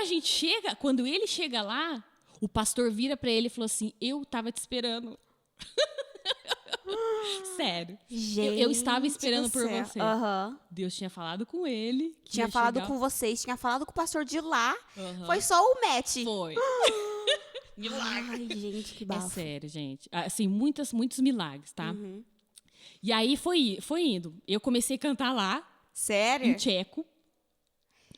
B: ele chega lá, o pastor vira pra ele e falou assim, eu tava te esperando. Sério.
A: Gente,
B: eu estava esperando por você.
A: Uhum.
B: Deus tinha falado com ele.
A: Tinha falado com vocês, tinha falado com o pastor de lá. Foi só o match.
B: Foi.
A: Ai, gente, que bafo.
B: É sério, gente. Assim, muitos milagres, tá? E aí foi indo. Eu comecei a cantar lá.
A: Sério?
B: Em tcheco.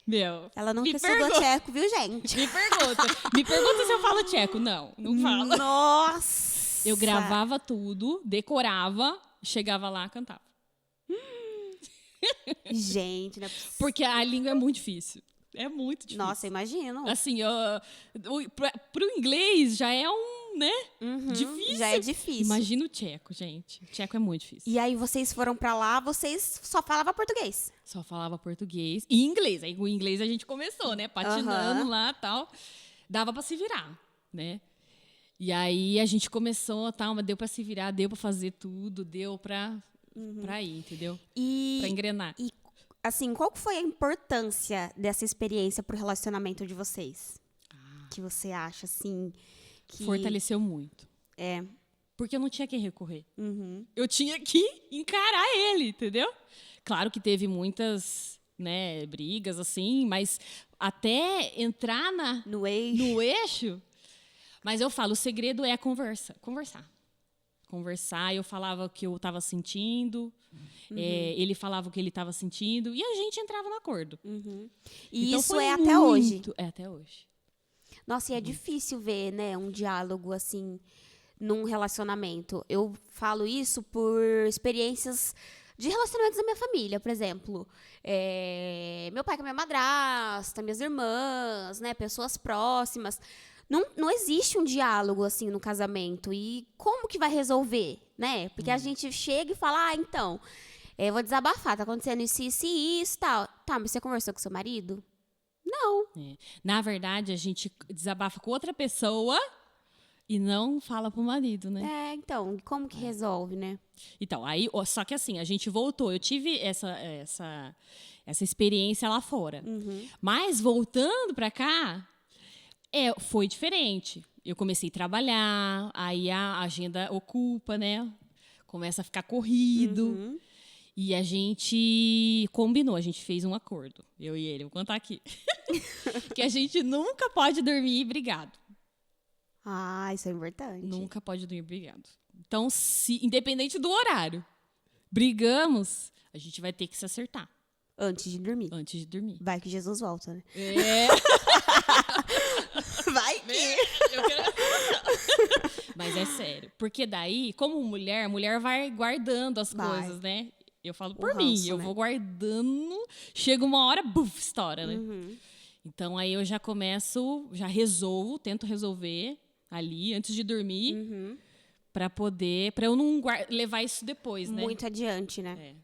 B: Meu.
A: Ela nunca estudou tcheco, viu, gente?
B: Me pergunta se eu falo tcheco. Não falo.
A: Nossa!
B: Eu gravava tudo, decorava, chegava lá, cantava.
A: Gente, não é possível.
B: Porque a língua é muito difícil. É muito difícil.
A: Nossa, imagino.
B: Assim, pro inglês já é né? Difícil.
A: Já é difícil.
B: Imagina o tcheco, gente. O tcheco é muito difícil.
A: E aí vocês foram pra lá, vocês só falavam português?
B: Só falava português e inglês. Aí o inglês a gente começou, né? Patinando lá e tal. Dava pra se virar, né? E aí a gente começou, tal, mas deu pra se virar, deu pra fazer tudo, deu pra ir, entendeu? Pra engrenar.
A: E assim, qual foi a importância dessa experiência pro relacionamento de vocês? Que você acha, assim, que...
B: Fortaleceu muito.
A: É.
B: Porque eu não tinha quem recorrer. Eu tinha que encarar ele, entendeu? Claro que teve muitas, né, brigas, assim, mas até entrar no eixo... Mas eu falo, o segredo é a conversar. Conversar, eu falava o que eu estava sentindo, ele falava o que ele estava sentindo, e a gente entrava no acordo.
A: E
B: então,
A: isso é até hoje?
B: É até hoje.
A: Nossa, e é difícil ver, né, um diálogo assim, num relacionamento. Eu falo isso por experiências de relacionamentos da minha família, por exemplo. Meu pai com a minha madrasta, minhas irmãs, né, pessoas próximas. Não existe um diálogo, assim, no casamento. E como que vai resolver, né? Porque a gente chega e fala, então, vou desabafar, tá acontecendo isso, tal. Tá, mas você conversou com seu marido? Não.
B: Na verdade, a gente desabafa com outra pessoa e não fala pro marido, né?
A: Então, como que resolve, né?
B: Então, aí, só que assim, a gente voltou. Eu tive essa experiência lá fora. Mas, voltando pra cá... foi diferente. Eu comecei a trabalhar, aí a agenda ocupa, né? Começa a ficar corrido. E a gente combinou, a gente fez um acordo. Eu e ele, vou contar aqui. Que a gente nunca pode dormir brigado.
A: Isso é importante.
B: Nunca pode dormir brigado. Então, independente do horário, brigamos, a gente vai ter que se acertar.
A: Antes de dormir.
B: Antes de dormir.
A: Vai que Jesus volta, né? Vai que...
B: Mas é sério. Porque daí, como mulher, a mulher vai guardando as coisas, né? Eu falo por mim, eu vou guardando, chega uma hora, buf, estoura, né? Então aí eu já resolvo, tento resolver ali antes de dormir, pra eu não levar isso depois, né?
A: Muito adiante, né?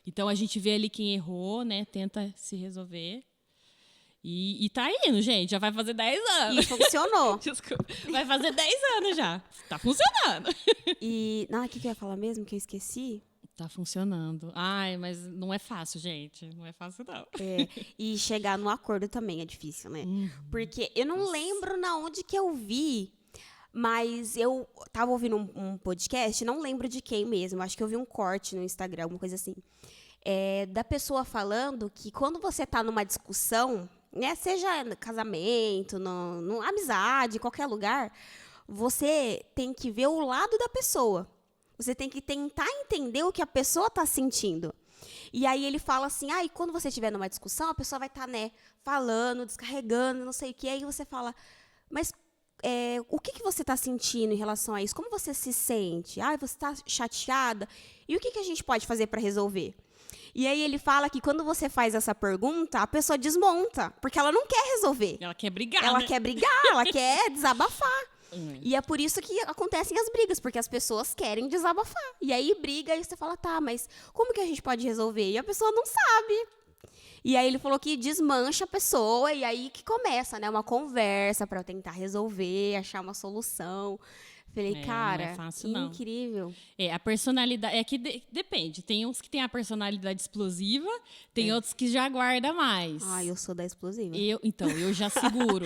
B: Então a gente vê ali quem errou, né? Tenta se resolver. E tá indo, gente. Já vai fazer 10 anos.
A: E funcionou.
B: Desculpa. Vai fazer 10 anos já. Tá funcionando.
A: O que eu ia falar mesmo que eu esqueci?
B: Tá funcionando. Ai, mas não é fácil, gente. Não é fácil, não.
A: E chegar no acordo também é difícil, né? Porque eu não lembro na onde que eu vi, mas eu tava ouvindo um podcast, não lembro de quem mesmo. Acho que eu vi um corte no Instagram, alguma coisa assim. Da pessoa falando que quando você tá numa discussão, né? Seja no casamento, no amizade, qualquer lugar, você tem que ver o lado da pessoa. Você tem que tentar entender o que a pessoa está sentindo. E aí ele fala assim, e quando você estiver numa discussão, a pessoa vai estar, né, falando, descarregando, não sei o quê. Aí você fala, mas o que você está sentindo em relação a isso? Como você se sente? Você está chateada? E o que a gente pode fazer para resolver? E aí ele fala que quando você faz essa pergunta, a pessoa desmonta, porque ela não quer resolver.
B: Ela quer brigar,
A: Ela
B: né?
A: quer brigar, ela quer desabafar. E é por isso que acontecem as brigas, porque as pessoas querem desabafar. E aí briga, e você fala, tá, mas como que a gente pode resolver? E a pessoa não sabe. E aí ele falou que desmancha a pessoa, e aí que começa, né, uma conversa para tentar resolver, achar uma solução. Falei, cara,
B: não é fácil, não.
A: Incrível.
B: A personalidade, que depende. Tem uns que tem a personalidade explosiva, tem outros que já guarda mais.
A: Eu sou da explosiva.
B: Eu já seguro.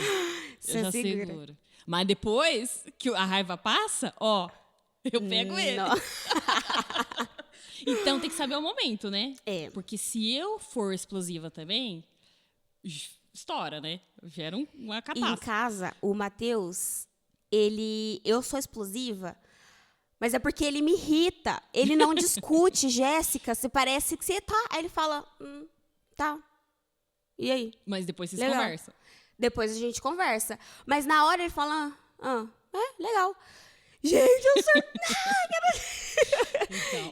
A: Você segura.
B: Mas depois que a raiva passa, eu pego ele. Então tem que saber o momento, né? Porque se eu for explosiva também, estoura, né? Gera uma catástrofe.
A: Em casa, o Matheus, eu sou explosiva, mas é porque ele me irrita. Ele não discute, Jéssica, se parece que você tá. Aí ele fala, tá. E aí?
B: Mas depois vocês
A: Legal.
B: conversam.
A: Depois a gente conversa. Mas na hora ele fala, legal. Gente, eu sou...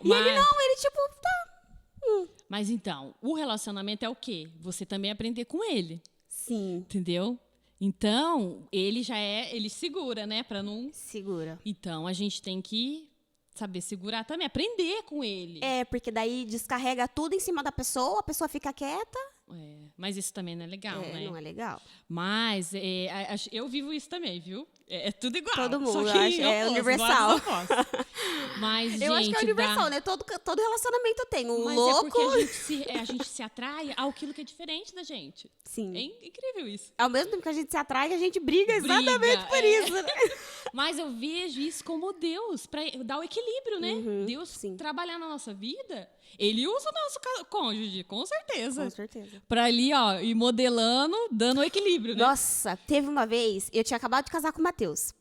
B: Então,
A: ele tipo, tá.
B: Mas então, o relacionamento é o quê? Você também aprender com ele.
A: Sim.
B: Entendeu? Então, ele segura, né? Pra não...
A: Segura.
B: Então, a gente tem que saber segurar também, aprender com ele.
A: Porque daí descarrega tudo em cima da pessoa, a pessoa fica quieta.
B: Mas isso também não é legal, né?
A: Não é legal.
B: Mas eu vivo isso também, viu? É tudo igual.
A: Todo mundo,
B: só que
A: é universal.
B: Mas, gente,
A: eu acho que é universal, né? Todo relacionamento tem um
B: mas
A: louco.
B: É porque a gente se atrai àquilo que é diferente da gente.
A: Sim.
B: É incrível isso.
A: Ao mesmo tempo que a gente se atrai, a gente briga exatamente por isso, né?
B: Mas eu vejo isso como Deus, para dar o equilíbrio, né? Deus trabalhar na nossa vida, ele usa o nosso cônjuge, com certeza.
A: Com certeza.
B: Pra ali, ir modelando, dando o equilíbrio, né?
A: Nossa, teve uma vez, eu tinha acabado de casar com o Matheus.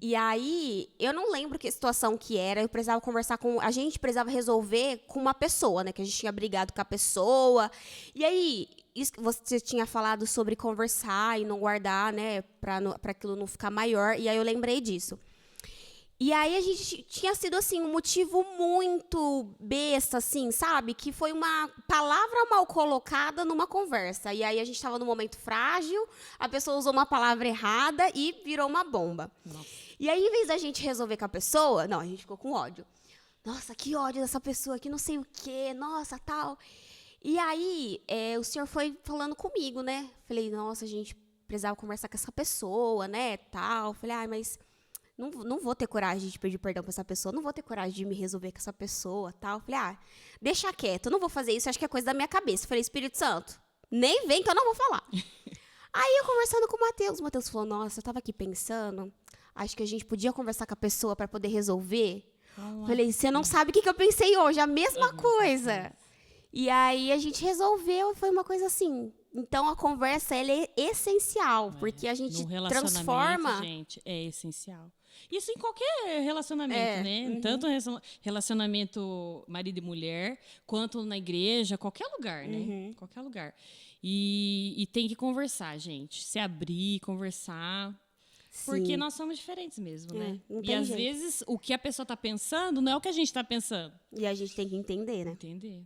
A: E aí, eu não lembro que situação que era, eu precisava conversar a gente precisava resolver com uma pessoa, né? Que a gente tinha brigado com a pessoa. E aí, isso que você tinha falado sobre conversar e não guardar, né? Pra aquilo não ficar maior. E aí, eu lembrei disso. E aí, a gente tinha sido, assim, um motivo muito besta, assim, sabe? Que foi uma palavra mal colocada numa conversa. E aí, a gente estava num momento frágil, a pessoa usou uma palavra errada e virou uma bomba. Nossa. E aí, em vez da gente resolver com a pessoa, não, a gente ficou com ódio. Nossa, que ódio dessa pessoa, que não sei o quê, nossa, tal. E aí, o senhor foi falando comigo, né? Falei, nossa, a gente precisava conversar com essa pessoa, né, tal. Falei, mas... Não vou ter coragem de pedir perdão pra essa pessoa, não vou ter coragem de me resolver com essa pessoa, tal. Falei, deixa quieto, eu não vou fazer isso, acho que é coisa da minha cabeça. Falei, Espírito Santo, nem vem que eu não vou falar. Aí eu conversando com o Matheus falou, nossa, eu tava aqui pensando, acho que a gente podia conversar com a pessoa pra poder resolver. Falei, você não sabe o que eu pensei hoje, a mesma coisa. E aí a gente resolveu, foi uma coisa assim... Então, a conversa, ela é essencial, porque a gente transforma...
B: gente, é essencial. Isso em qualquer relacionamento, né? Tanto relacionamento marido e mulher, quanto na igreja, qualquer lugar, né? Qualquer lugar. E tem que conversar, gente. Se abrir, conversar. Sim. Porque nós somos diferentes mesmo, né? E às vezes, o que a pessoa está pensando não é o que a gente está pensando.
A: E a gente tem que entender, né?
B: Entender.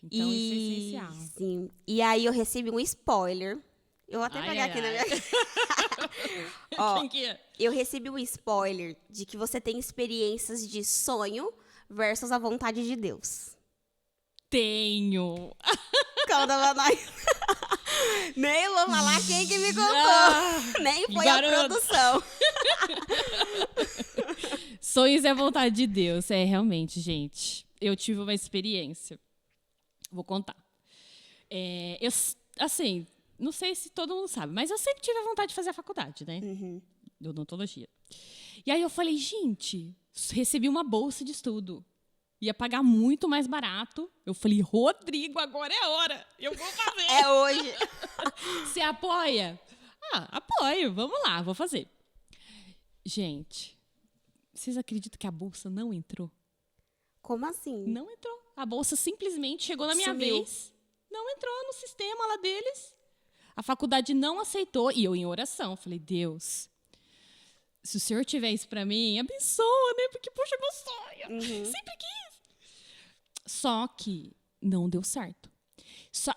B: Então, isso é essencial.
A: Sim. E aí, eu recebi um spoiler. Eu vou até pegar aqui na minha... Ó,
B: quem que é?
A: Eu recebi um spoiler de que você tem experiências de sonho versus a vontade de Deus.
B: Tenho.
A: Conta pra nós. Nem vou falar quem que me contou. Nem foi a produção.
B: Sonhos é a vontade de Deus. É, realmente, gente. Eu tive uma experiência. Vou contar. Assim, não sei se todo mundo sabe, mas eu sempre tive a vontade de fazer a faculdade, né? De odontologia. E aí eu falei, gente, recebi uma bolsa de estudo. Ia pagar muito mais barato. Eu falei, Rodrigo, agora é a hora. Eu vou fazer.
A: É hoje.
B: Você apoia? Apoio. Vamos lá, vou fazer. Gente, vocês acreditam que a bolsa não entrou?
A: Como assim?
B: Não entrou. A bolsa simplesmente chegou na minha vez. Não entrou no sistema lá deles. A faculdade não aceitou. E eu em oração. Falei, Deus, se o Senhor tiver isso pra mim, abençoa, né? Porque, poxa, é meu sonho. Sempre quis. Só que não deu certo.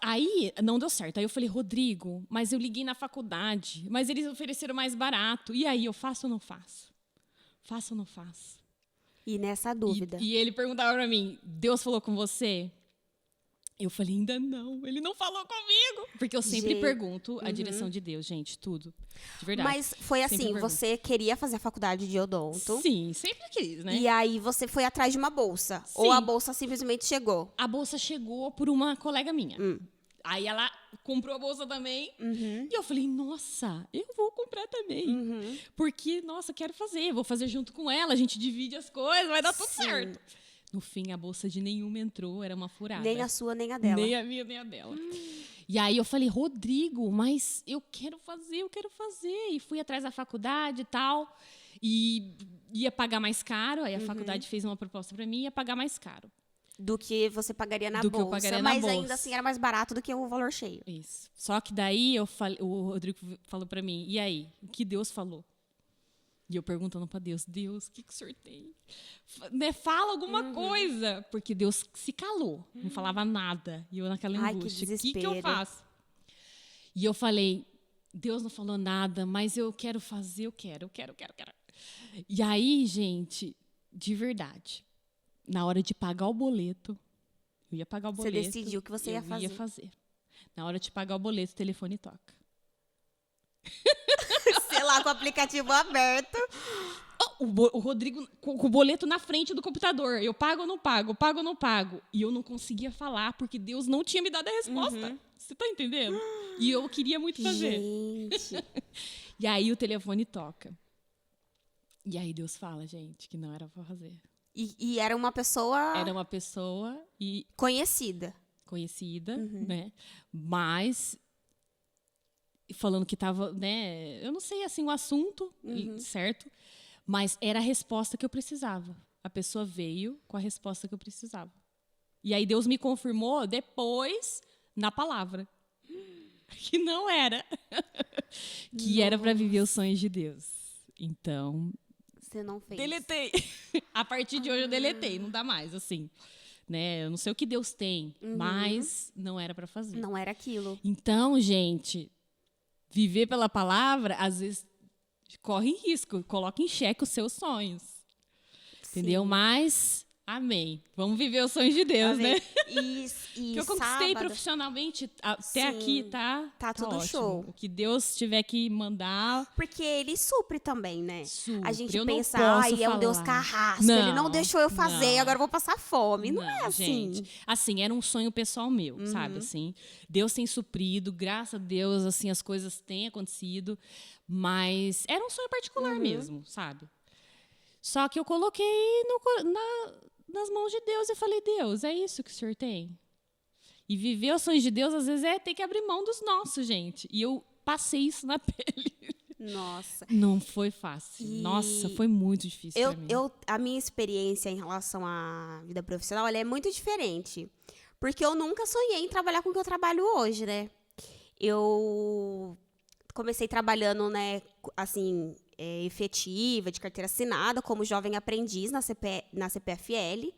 B: Aí, não deu certo. Aí eu falei, Rodrigo, mas eu liguei na faculdade, mas eles ofereceram mais barato. E aí, eu faço ou não faço? Faço ou não faço?
A: E nessa dúvida.
B: E ele perguntava pra mim, Deus falou com você? Eu falei, ainda não. Ele não falou comigo. Porque eu sempre pergunto a direção de Deus, gente, tudo. De verdade.
A: Mas foi assim, você queria fazer a faculdade de odonto.
B: Sim, sempre quis, né?
A: E aí você foi atrás de uma bolsa.
B: Sim.
A: Ou a bolsa simplesmente chegou?
B: A bolsa chegou por uma colega minha. Aí ela comprou a bolsa também. E eu falei, nossa, eu vou comprar também. Porque, nossa, quero fazer. Vou fazer junto com ela. A gente divide as coisas, vai dar tudo certo. No fim, a bolsa de nenhuma entrou, era uma furada.
A: Nem a sua, nem a dela.
B: Nem a minha, nem a dela. E aí eu falei, Rodrigo, mas eu quero fazer. E fui atrás da faculdade e tal. E ia pagar mais caro. Aí a faculdade fez uma proposta para mim, ia pagar mais caro.
A: Do que você pagaria na
B: do
A: bolsa.
B: Que eu pagaria
A: mas
B: na bolsa.
A: Ainda assim era mais barato do que o valor cheio.
B: Isso. Só que daí o Rodrigo falou para mim, e aí, o que Deus falou? E eu perguntando para Deus, o que o senhor tem? Fala alguma coisa. Porque Deus se calou, não falava nada. E eu naquela angústia, o que eu faço? E eu falei, Deus não falou nada, mas eu quero fazer, eu quero. E aí, gente, de verdade, na hora de pagar o boleto, eu ia pagar o boleto.
A: Você decidiu que você ia fazer.
B: Eu ia fazer. Na hora de pagar o boleto, o telefone toca.
A: Sei lá, com o aplicativo aberto.
B: O Rodrigo com o boleto na frente do computador. Eu pago ou não pago? Pago ou não pago? E eu não conseguia falar, porque Deus não tinha me dado a resposta. Você tá entendendo? E eu queria muito fazer.
A: Gente.
B: E aí o telefone toca. E aí Deus fala, gente, que não era pra fazer.
A: E era uma pessoa...
B: Era uma pessoa
A: conhecida,
B: né? Mas... falando que estava, né, eu não sei assim o assunto, certo? Mas era a resposta que eu precisava. A pessoa veio com a resposta que eu precisava. E aí Deus me confirmou depois na palavra que não era, que era para viver os sonhos de Deus. Então,
A: você não fez.
B: Deletei. A partir de hoje eu deletei, não dá mais assim. Né? Eu não sei o que Deus tem, mas não era para fazer.
A: Não era aquilo.
B: Então, gente, viver pela palavra, às vezes, corre risco, coloca em xeque os seus sonhos. Sim. Entendeu? Mas, amém. Vamos viver os sonhos de Deus, amém. Né? Que eu conquistei profissionalmente até aqui, tá
A: tudo
B: ótimo.
A: Show.
B: O que Deus tiver que mandar...
A: Porque Ele supre também, né?
B: Supre.
A: A gente
B: eu
A: pensa, é um Deus carrasco, Ele não deixou eu fazer, agora eu vou passar fome. Não é assim.
B: Gente, assim, era um sonho pessoal meu, sabe? Assim, Deus tem suprido, graças a Deus, assim, as coisas têm acontecido, mas era um sonho particular mesmo, sabe? Só que eu coloquei nas mãos de Deus e falei, Deus, é isso que o Senhor tem? E viver os sonhos de Deus, às vezes, é ter que abrir mão dos nossos, gente. E eu passei isso na pele.
A: Nossa.
B: Não foi fácil. Nossa, foi muito difícil pra mim.
A: A minha experiência em relação à vida profissional, ela é muito diferente. Porque eu nunca sonhei em trabalhar com o que eu trabalho hoje, né? Eu comecei trabalhando, né, assim, efetiva, de carteira assinada, como jovem aprendiz na CPFL.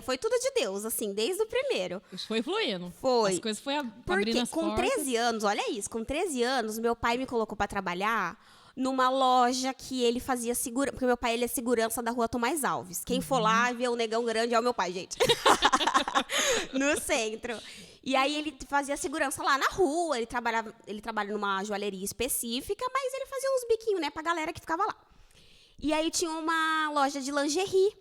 A: Foi tudo de Deus, assim, desde o primeiro.
B: Isso foi fluindo.
A: Foi.
B: As coisas foram abrindo as portas.
A: Com 13 anos, olha isso, com 13 anos, meu pai me colocou para trabalhar numa loja que ele fazia segurança, porque meu pai, ele é segurança da rua Tomás Alves. Quem for lá e vê o negão grande é o meu pai, gente. No centro. E aí ele fazia segurança lá na rua, ele trabalha numa joalheria específica, mas ele fazia uns biquinhos, né, pra galera que ficava lá. E aí tinha uma loja de lingerie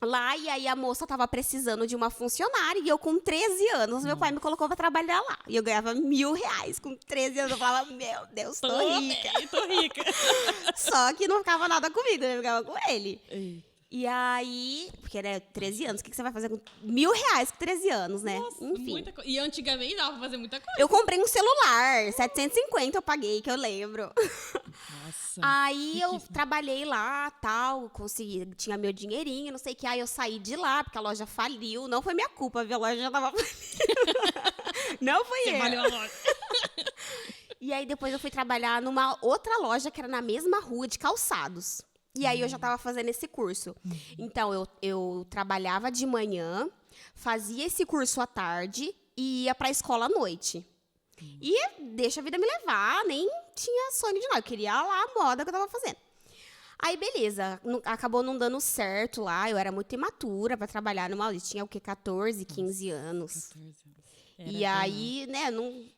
A: lá, e aí a moça tava precisando de uma funcionária, e eu com 13 anos, meu pai me colocou pra trabalhar lá. E eu ganhava R$1.000 com 13 anos, eu falava, meu Deus, tô rica.
B: Tô rica.
A: Só que não ficava nada comigo, eu ficava com ele.
B: Eita.
A: E aí, porque, né, 13 anos, o que você vai fazer com R$1.000 com 13 anos, né?
B: Nossa,
A: enfim.
B: muita coisa. E antigamente dava pra fazer muita coisa.
A: Eu comprei um celular, 750 eu paguei, que eu lembro.
B: Nossa.
A: Aí eu trabalhei lá, tal, consegui, tinha meu dinheirinho, não sei o que. Aí eu saí de lá, porque a loja faliu. Não foi minha culpa, viu? A loja já tava falindo. Não foi
B: Você
A: eu.
B: valeu a loja.
A: E aí depois eu fui trabalhar numa outra loja que era na mesma rua de calçados. E aí eu já estava fazendo esse curso. Então eu trabalhava de manhã, fazia esse curso à tarde e ia para a escola à noite. E deixa a vida me levar, nem tinha sonho de nada. Eu queria lá a moda que eu estava fazendo. Aí, beleza, acabou não dando certo lá. Eu era muito imatura para trabalhar numa loja. Tinha o quê? 14, 15 anos.
B: 14 anos.
A: E aí, né,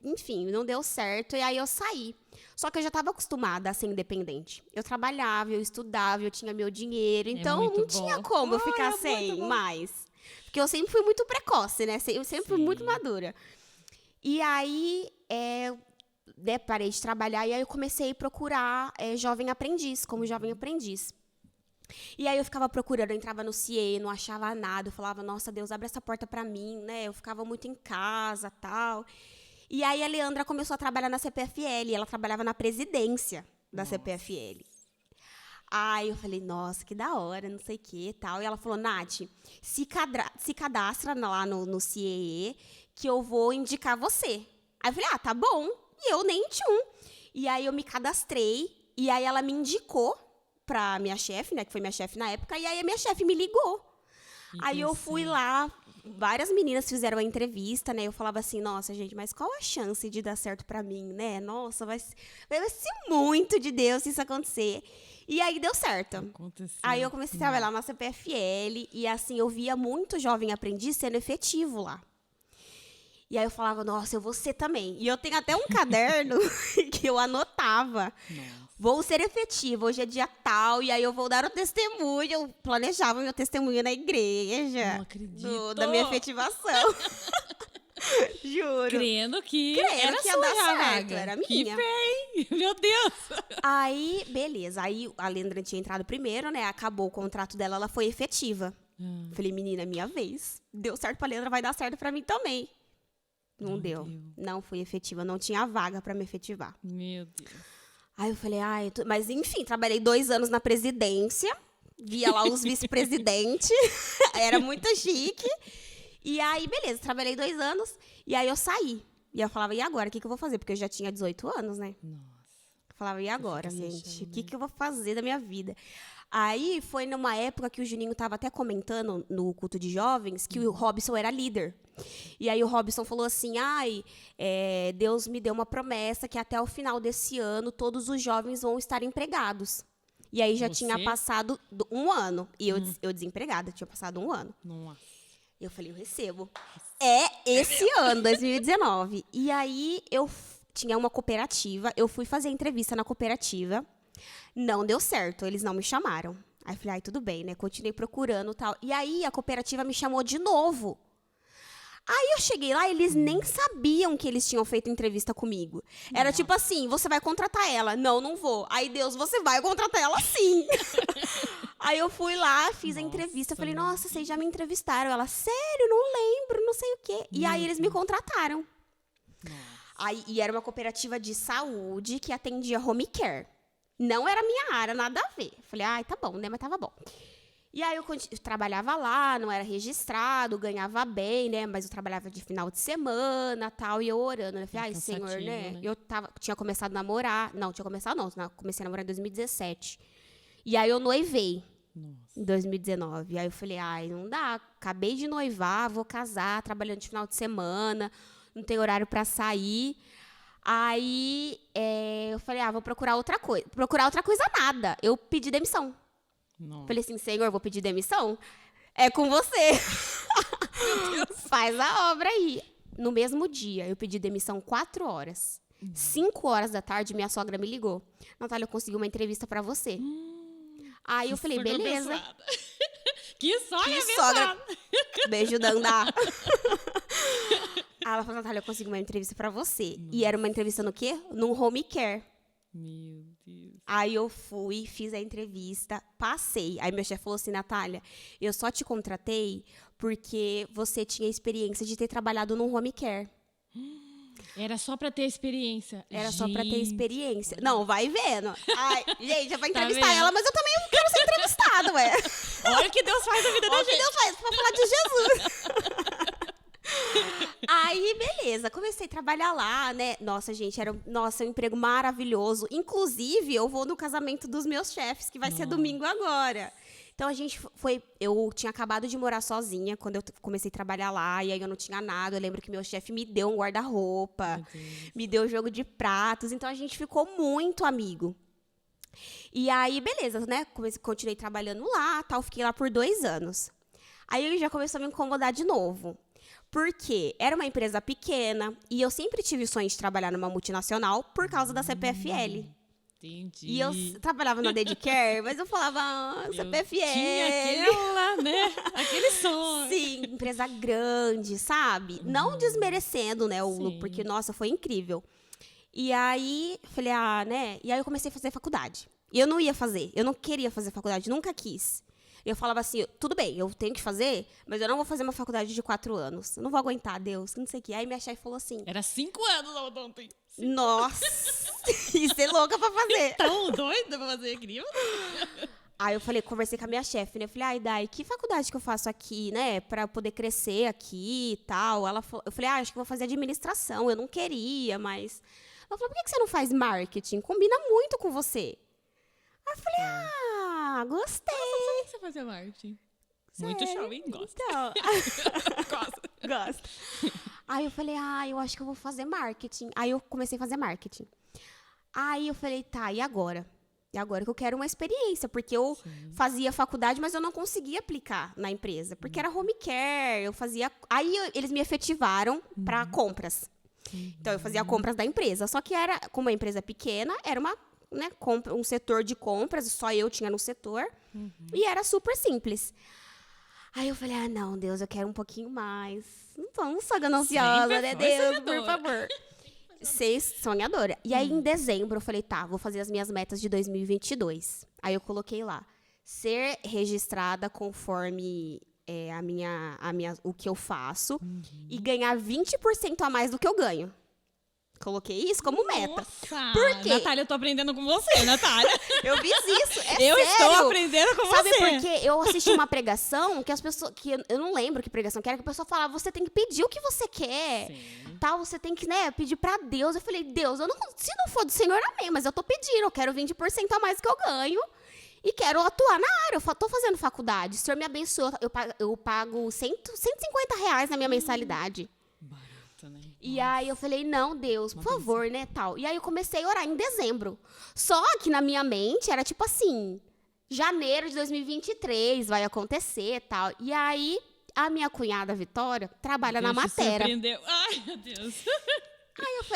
A: enfim, não deu certo. E aí eu saí. Só que eu já estava acostumada a ser independente. Eu trabalhava, eu estudava, eu tinha meu dinheiro. Então,
B: muito
A: não
B: bom.
A: tinha como eu ficar sem mais. Porque eu sempre fui muito precoce, né? Eu sempre fui muito madura. E aí, parei de trabalhar e aí eu comecei a procurar jovem aprendiz, como jovem aprendiz. E aí eu ficava procurando, eu entrava no CIE, não achava nada. Eu falava, nossa, Deus, abre essa porta pra mim, né? Eu ficava muito em casa, tal. E aí a Leandra começou a trabalhar na CPFL, ela trabalhava na presidência da CPFL. Aí eu falei, nossa, que da hora, não sei o que, tal. E ela falou, Nath, se cadastra lá no CIE, que eu vou indicar você. Aí eu falei, tá bom. E eu nem tchum. E aí eu me cadastrei, e aí ela me indicou pra minha chefe, né, que foi minha chefe na época, e aí a minha chefe me ligou. Aí eu fui lá, várias meninas fizeram a entrevista, né, eu falava assim, nossa, gente, mas qual a chance de dar certo pra mim, né? Nossa, vai ser muito de Deus se isso acontecer. E aí deu certo.
B: Aconteceu.
A: Aí eu comecei a trabalhar na CPFL, e assim, eu via muito jovem aprendiz sendo efetivo lá. E aí eu falava, nossa, eu vou ser também. E eu tenho até um caderno que eu anotava. Nossa. Vou ser efetiva, hoje é dia tal, e aí eu vou dar o testemunho. Eu planejava meu testemunho na igreja.
B: Não acredito.
A: Da minha efetivação. Juro.
B: Crendo que
A: era
B: que
A: ia dar certo,
B: vaga.
A: era minha.
B: Que fé, hein? Meu Deus.
A: Aí, beleza. Aí a Leandra tinha entrado primeiro, né? Acabou o contrato dela, ela foi efetiva. Falei, menina, minha vez. Deu certo pra Leandra, vai dar certo pra mim também. Não deu. Não fui efetiva, não tinha vaga pra me efetivar.
B: Meu Deus.
A: Aí eu falei, mas enfim, trabalhei 2 anos na presidência, via lá os vice-presidentes, era muito chique. E aí, beleza, trabalhei 2 anos, e aí eu saí. E eu falava, e agora, o que eu vou fazer? Porque eu já tinha 18 anos, né?
B: Nossa.
A: Eu falava, e agora, gente? O que eu vou fazer da minha vida? Aí foi numa época que o Juninho estava até comentando no culto de jovens que o Robson era líder. E aí o Robson falou assim, Deus me deu uma promessa que até o final desse ano todos os jovens vão estar empregados. E aí já tinha passado 1 ano. E eu desempregada, tinha passado 1 ano.
B: Nossa.
A: Eu falei, eu recebo. Esse ano, 2019. E aí eu tinha uma cooperativa, eu fui fazer entrevista na cooperativa. Não deu certo, eles não me chamaram. Aí eu falei, tudo bem, né? Continuei procurando e tal. E aí a cooperativa me chamou de novo. Aí eu cheguei lá, eles nem sabiam que eles tinham feito entrevista comigo. Era tipo assim, você vai contratar ela. Não, não vou. Aí, Deus, você vai contratar ela sim. Aí eu fui lá, fiz a entrevista. Falei, nossa, vocês já me entrevistaram. Ela, sério, não lembro, não sei o quê. E aí eles me contrataram. Aí, e era uma cooperativa de saúde que atendia home care. Não era minha área, nada a ver. Falei, tá bom, né? Mas tava bom. E aí eu trabalhava lá, não era registrado, ganhava bem, né? Mas eu trabalhava de final de semana, tal, e eu orando, né? Falei, Senhor, né? Eu tinha começado a namorar. Não, tinha começado não. Comecei a namorar em 2017. E aí eu noivei. Em 2019. E aí eu falei, não dá. Acabei de noivar, vou casar, trabalhando de final de semana, não tem horário pra sair. Aí eu falei, vou procurar outra coisa. Procurar outra coisa nada. Eu pedi demissão. Nossa. Falei assim, Senhor, vou pedir demissão? É com você. Faz a obra aí. no mesmo dia, eu pedi demissão 4 horas. 5 horas da tarde, minha sogra me ligou. Natália, eu consegui uma entrevista pra você. Aí eu falei, beleza.
B: Abençoada. Que sogra
A: Que
B: abençoada.
A: sogra. Beijo, Dandá. Aí ela falou, Natália, eu consegui uma entrevista pra você. E era uma entrevista no quê? Num home care.
B: Meu Deus.
A: Aí eu fui, fiz a entrevista, passei. Aí meu chefe falou assim, Natália, eu só te contratei porque você tinha experiência de ter trabalhado num home care.
B: Era só pra ter experiência.
A: Era só pra ter
B: Gente.
A: experiência. Não, vai vendo. Ai, gente, eu vou entrevistar
B: vendo?
A: ela, mas eu também quero ser entrevistada, ué.
B: Olha o que Deus faz na vida da
A: Olha o que
B: gente.
A: Deus faz pra falar de Jesus. Aí, beleza, comecei a trabalhar lá, né? Nossa, gente, era um emprego maravilhoso. Inclusive, eu vou no casamento dos meus chefes, que vai ser domingo agora. Então, a gente foi... Eu tinha acabado de morar sozinha quando eu comecei a trabalhar lá, e aí eu não tinha nada. Eu lembro que meu chefe me deu um guarda-roupa, me deu jogo de pratos. Então, a gente ficou muito amigo. E aí, beleza, né? Continuei trabalhando lá, tal. Fiquei lá por 2 anos. Aí, ele já começou a me incomodar de novo. Porque era uma empresa pequena e eu sempre tive o sonho de trabalhar numa multinacional por causa da CPFL.
B: Entendi.
A: E eu trabalhava na Dedicare, mas eu falava, CPFL.
B: Tinha aquele lá, né? Aquele sonho.
A: Sim, empresa grande, sabe? Não desmerecendo, né,
B: Sim.
A: porque, nossa, foi incrível. E aí, falei, né? E aí eu comecei a fazer faculdade. E eu não ia fazer, eu não queria fazer faculdade, nunca quis. Eu falava assim, tudo bem, eu tenho que fazer, mas eu não vou fazer uma faculdade de 4 anos. Eu não vou aguentar, Deus, não sei o quê. Aí minha chefe falou assim...
B: Era 5 anos ontem.
A: Nossa, isso é louca pra fazer.
B: Tão doida pra fazer aquilo.
A: Aí eu falei, conversei com a minha chefe, né? Eu falei, Dai, que faculdade que eu faço aqui, né? Pra eu poder crescer aqui e tal. Eu falei, acho que eu vou fazer administração. Eu não queria, mas... Ela falou, por que você não faz marketing? Combina muito com você. Aí eu falei, gostei.
B: Como que você fazia marketing? Muito
A: Sério?
B: show, hein? Gosto.
A: Então,
B: Gosto.
A: gosto. Aí eu falei, eu acho que eu vou fazer marketing. Aí eu comecei a fazer marketing. Aí eu falei, tá, e agora? E agora que eu quero uma experiência, porque eu fazia faculdade, mas eu não conseguia aplicar na empresa, porque era home care, eu fazia... Aí eles me efetivaram para compras. Então eu fazia compras da empresa, só que era, como uma empresa pequena, era uma, né, um setor de compras, só eu tinha no setor, e era super simples. Aí eu falei, não, Deus, eu quero um pouquinho mais. Não sou gananciosa,
B: Sempre
A: né,
B: foi
A: Deus,
B: sonhadora.
A: por favor. Ser sonhadora. E aí, em dezembro, eu falei, tá, vou fazer as minhas metas de 2022. Aí eu coloquei lá, ser registrada conforme o que eu faço e ganhar 20% a mais do que eu ganho. Coloquei isso como meta.
B: Nossa!
A: Por quê?
B: Natália, eu tô aprendendo com você, Natália.
A: Eu fiz isso,
B: Eu
A: sério.
B: estou aprendendo com
A: Sabe
B: você.
A: por quê? Eu assisti uma pregação que as pessoas... que eu não lembro que pregação que era, que a pessoa falava, você tem que pedir o que você quer. Tal, você tem que, né, pedir pra Deus. Eu falei, Deus, se não for do Senhor, amém, mas eu tô pedindo, eu quero 20% a mais que eu ganho. E quero atuar na área. Eu tô fazendo faculdade. O Senhor me abençoou. Eu pago 150 reais na minha mensalidade.
B: Barato, né?
A: E aí eu falei, não, Deus, por favor, né, tal. E aí eu comecei a orar em dezembro. Só que na minha mente era tipo assim, janeiro de 2023 vai acontecer, tal. E aí a minha cunhada Vitória trabalha na
B: Deus te
A: Matéria.
B: surpreendeu. Ai, meu Deus.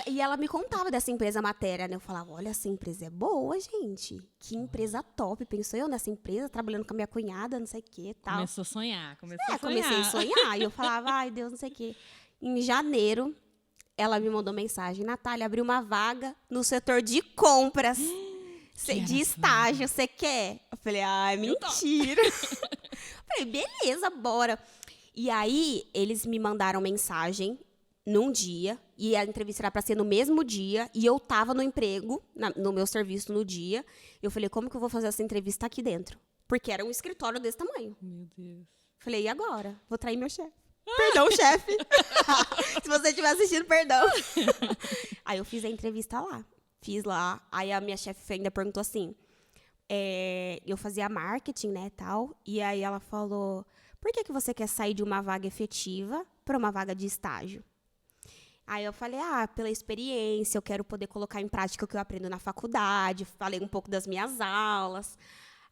A: E ela me contava dessa empresa Matéria, né? Eu falava, olha, essa empresa é boa, gente. Que empresa top. Pensou eu nessa empresa, trabalhando com a minha cunhada, não sei o que, tal.
B: Começou a sonhar.
A: Comecei a sonhar. E eu falava, ai, Deus, não sei o quê. Em janeiro, ela me mandou mensagem, Natália, abriu uma vaga no setor de compras. De estágio, você quer? Eu falei, ai, mentira. Falei, beleza, bora. E aí, eles me mandaram mensagem num dia, e a entrevista era para ser no mesmo dia, e eu tava no emprego, no meu serviço no dia. Eu falei, como que eu vou fazer essa entrevista aqui dentro? Porque era um escritório desse tamanho.
B: Meu Deus.
A: Falei, e agora? Vou trair meu chefe. Perdão, chefe. Se você estiver assistindo, perdão. Aí eu fiz a entrevista lá. Fiz lá. Aí a minha chefe ainda perguntou assim, eu fazia marketing, né, tal. E aí ela falou, por que você quer sair de uma vaga efetiva para uma vaga de estágio? Aí eu falei, pela experiência, eu quero poder colocar em prática o que eu aprendo na faculdade. Falei um pouco das minhas aulas.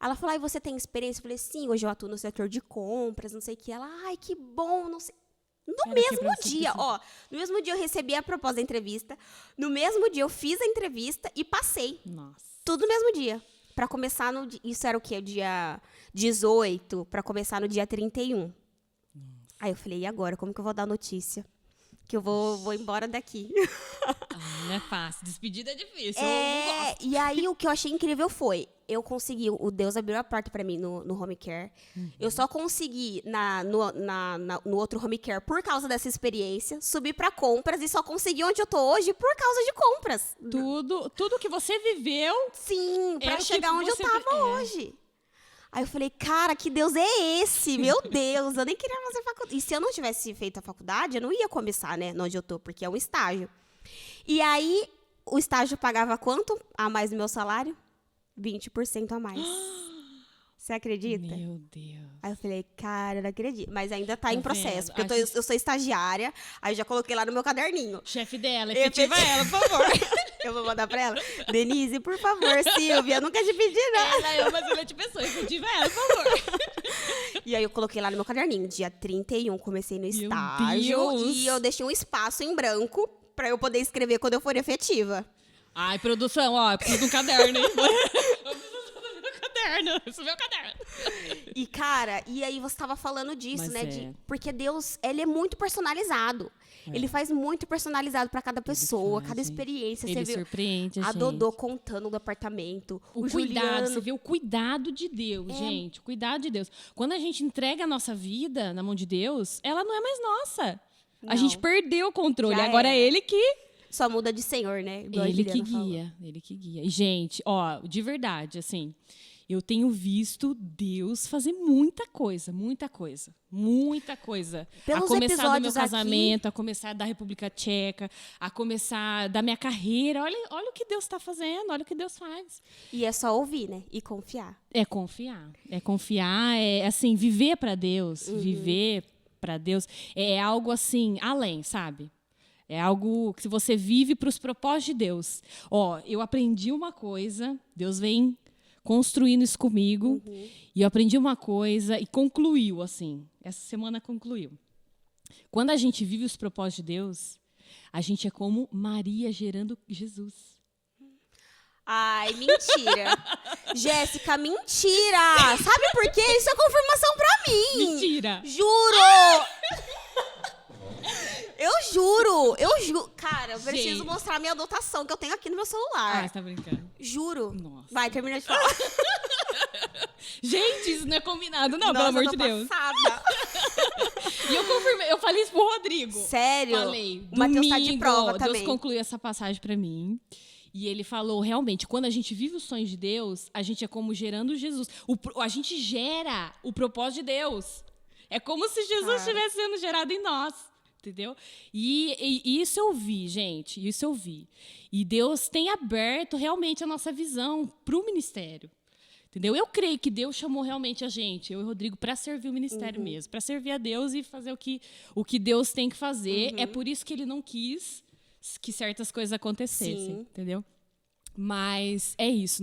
A: Ela falou, você tem experiência? Eu falei, sim, hoje eu atuo no setor de compras, não sei o que. Ela, ai, que bom, não sei. No mesmo dia, ó. No mesmo dia eu recebi a proposta da entrevista. No mesmo dia eu fiz a entrevista e passei.
B: Nossa.
A: Tudo no mesmo dia. Pra começar no... Isso era o quê? O dia 18, pra começar no dia 31. Aí eu falei, e agora? Como que eu vou dar notícia? Que eu vou embora daqui.
B: Não é fácil. Despedida é difícil.
A: E aí o que eu achei incrível foi, eu consegui, o Deus abriu a porta pra mim no home care. Eu só consegui no outro home care por causa dessa experiência, subir pra compras e só consegui onde eu tô hoje por causa de compras.
B: Tudo que você viveu.
A: Sim, pra chegar onde eu tava hoje. Aí eu falei, cara, que Deus é esse? Meu Deus, eu nem queria fazer faculdade. E se eu não tivesse feito a faculdade, eu não ia começar, né, onde eu tô, porque é um estágio. E aí, o estágio pagava quanto a mais do meu salário? 20% a mais. Você acredita?
B: Meu Deus.
A: Aí eu falei, cara, não acredito. Mas ainda tá em processo, porque eu sou estagiária, aí eu já coloquei lá no meu caderninho.
B: Chefe dela, efetiva ela, por favor.
A: Eu vou mandar pra ela. Denise, por favor, Silvia, eu nunca te pedi nada.
B: Ela é uma excelente pessoa, efetiva ela, por favor.
A: E aí eu coloquei lá no meu caderninho, dia 31, comecei no estágio. E eu deixei um espaço em branco pra eu poder escrever quando eu for efetiva.
B: Ai, produção, ó, eu preciso de um caderno, hein? Isso é meu caderno.
A: E, cara, e aí você tava falando disso,
B: Mas
A: né? Porque Deus, ele é muito personalizado. Ele faz muito personalizado pra cada pessoa, cada experiência.
B: Ele
A: você
B: surpreende
A: viu a Dodô contando do apartamento. O
B: cuidado,
A: Juliano.
B: você vê o cuidado de Deus, gente. O cuidado de Deus. Quando a gente entrega a nossa vida na mão de Deus, ela não é mais nossa.
A: Não.
B: A gente perdeu o controle.
A: Já
B: Agora
A: era.
B: é ele que...
A: Só muda de senhor, né? Igual a
B: Ele
A: Juliana
B: que
A: falou.
B: guia. Ele que guia. E, gente, ó, de verdade, assim... Eu tenho visto Deus fazer muita coisa, muita coisa, muita coisa.
A: Pelos
B: a começar do meu
A: episódios
B: casamento,
A: aqui...
B: a começar da República Tcheca, a começar da minha carreira. Olha o que Deus está fazendo, olha o que Deus faz.
A: E é só ouvir, né? E confiar.
B: É confiar, é assim, viver para Deus, viver para Deus é algo assim, além, sabe? É algo que você vive para os propósitos de Deus. Ó, eu aprendi uma coisa, Deus vem construindo isso comigo, e eu aprendi uma coisa e concluiu, assim. Essa semana concluiu. Quando a gente vive os propósitos de Deus, a gente é como Maria gerando Jesus.
A: Ai, mentira. Jéssica, mentira. Sabe por quê? Isso é confirmação pra mim.
B: Mentira.
A: Juro. Eu juro. Cara, eu preciso mostrar a minha anotação que eu tenho aqui no meu celular.
B: Ah, você tá brincando.
A: Juro.
B: Nossa.
A: Vai, termina de falar.
B: Gente, isso não é combinado, não,
A: Nossa,
B: pelo amor
A: eu
B: de
A: tô
B: Deus.
A: passada.
B: E eu confirmei, eu falei isso pro Rodrigo.
A: Sério?
B: Falei,
A: O Matheus tá de prova
B: Deus
A: também.
B: concluiu essa passagem pra mim. E ele falou, realmente, quando a gente vive os sonhos de Deus, a gente é como gerando Jesus. A gente gera o propósito de Deus. É como se Jesus estivesse sendo gerado em nós. Entendeu? E isso eu vi, gente. Isso eu vi. E Deus tem aberto realmente a nossa visão para o ministério. Entendeu? Eu creio que Deus chamou realmente a gente, eu e o Rodrigo, para servir o ministério mesmo. Para servir a Deus e fazer o que Deus tem que fazer. É por isso que ele não quis que certas coisas acontecessem.
A: Sim.
B: Entendeu? Mas é isso.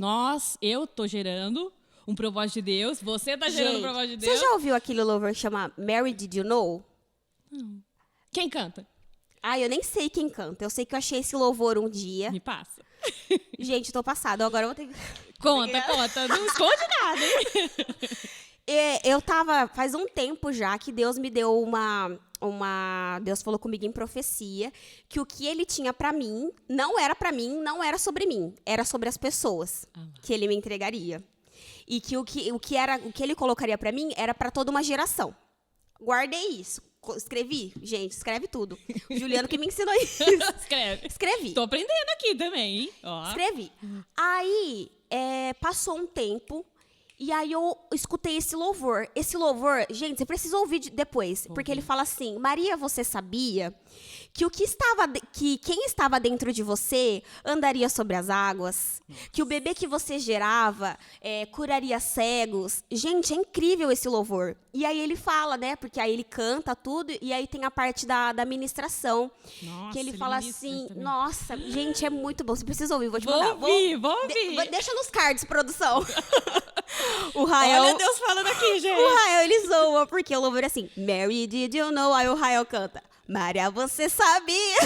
B: Eu tô gerando um propósito de Deus. Você tá gerando um propósito de Deus.
A: Você já ouviu aquele louvor que chama Mary Did You Know?
B: Não. Quem canta?
A: Ah, eu nem sei quem canta. Eu sei que eu achei esse louvor um dia.
B: Me passa.
A: Gente, tô passada. Agora eu vou ter que...
B: Conta. Não esconde nada, hein?
A: Eu tava... Faz um tempo já que Deus me deu Deus falou comigo em profecia que o que ele tinha pra mim, não era sobre mim. Era sobre as pessoas que ele me entregaria. E que o que ele colocaria pra mim era pra toda uma geração. Guardei isso. Escrevi? Gente, escreve tudo. O Juliano que me ensinou isso. Escrevi.
B: Tô aprendendo aqui também, hein? Ó.
A: Escrevi. Aí, passou um tempo, e aí eu escutei esse louvor. Esse louvor, gente, você precisa ouvir depois, porque ele fala assim, Maria, você sabia que quem estava dentro de você andaria sobre as águas? Que o bebê que você gerava curaria cegos? Gente, é incrível esse louvor. E aí ele fala, né? Porque aí ele canta tudo, e aí tem a parte da ministração.
B: Nossa,
A: que ele fala assim,
B: também.
A: nossa, gente, é muito bom. Você precisa ouvir, vou te
B: Vou
A: mandar.
B: ouvir.
A: Deixa nos cards, produção. O Rael...
B: Olha Deus falando aqui, gente.
A: O Rael, ele zoa, porque o louvor é assim, Mary, did you know? Aí o Rael canta, Maria, você sabia?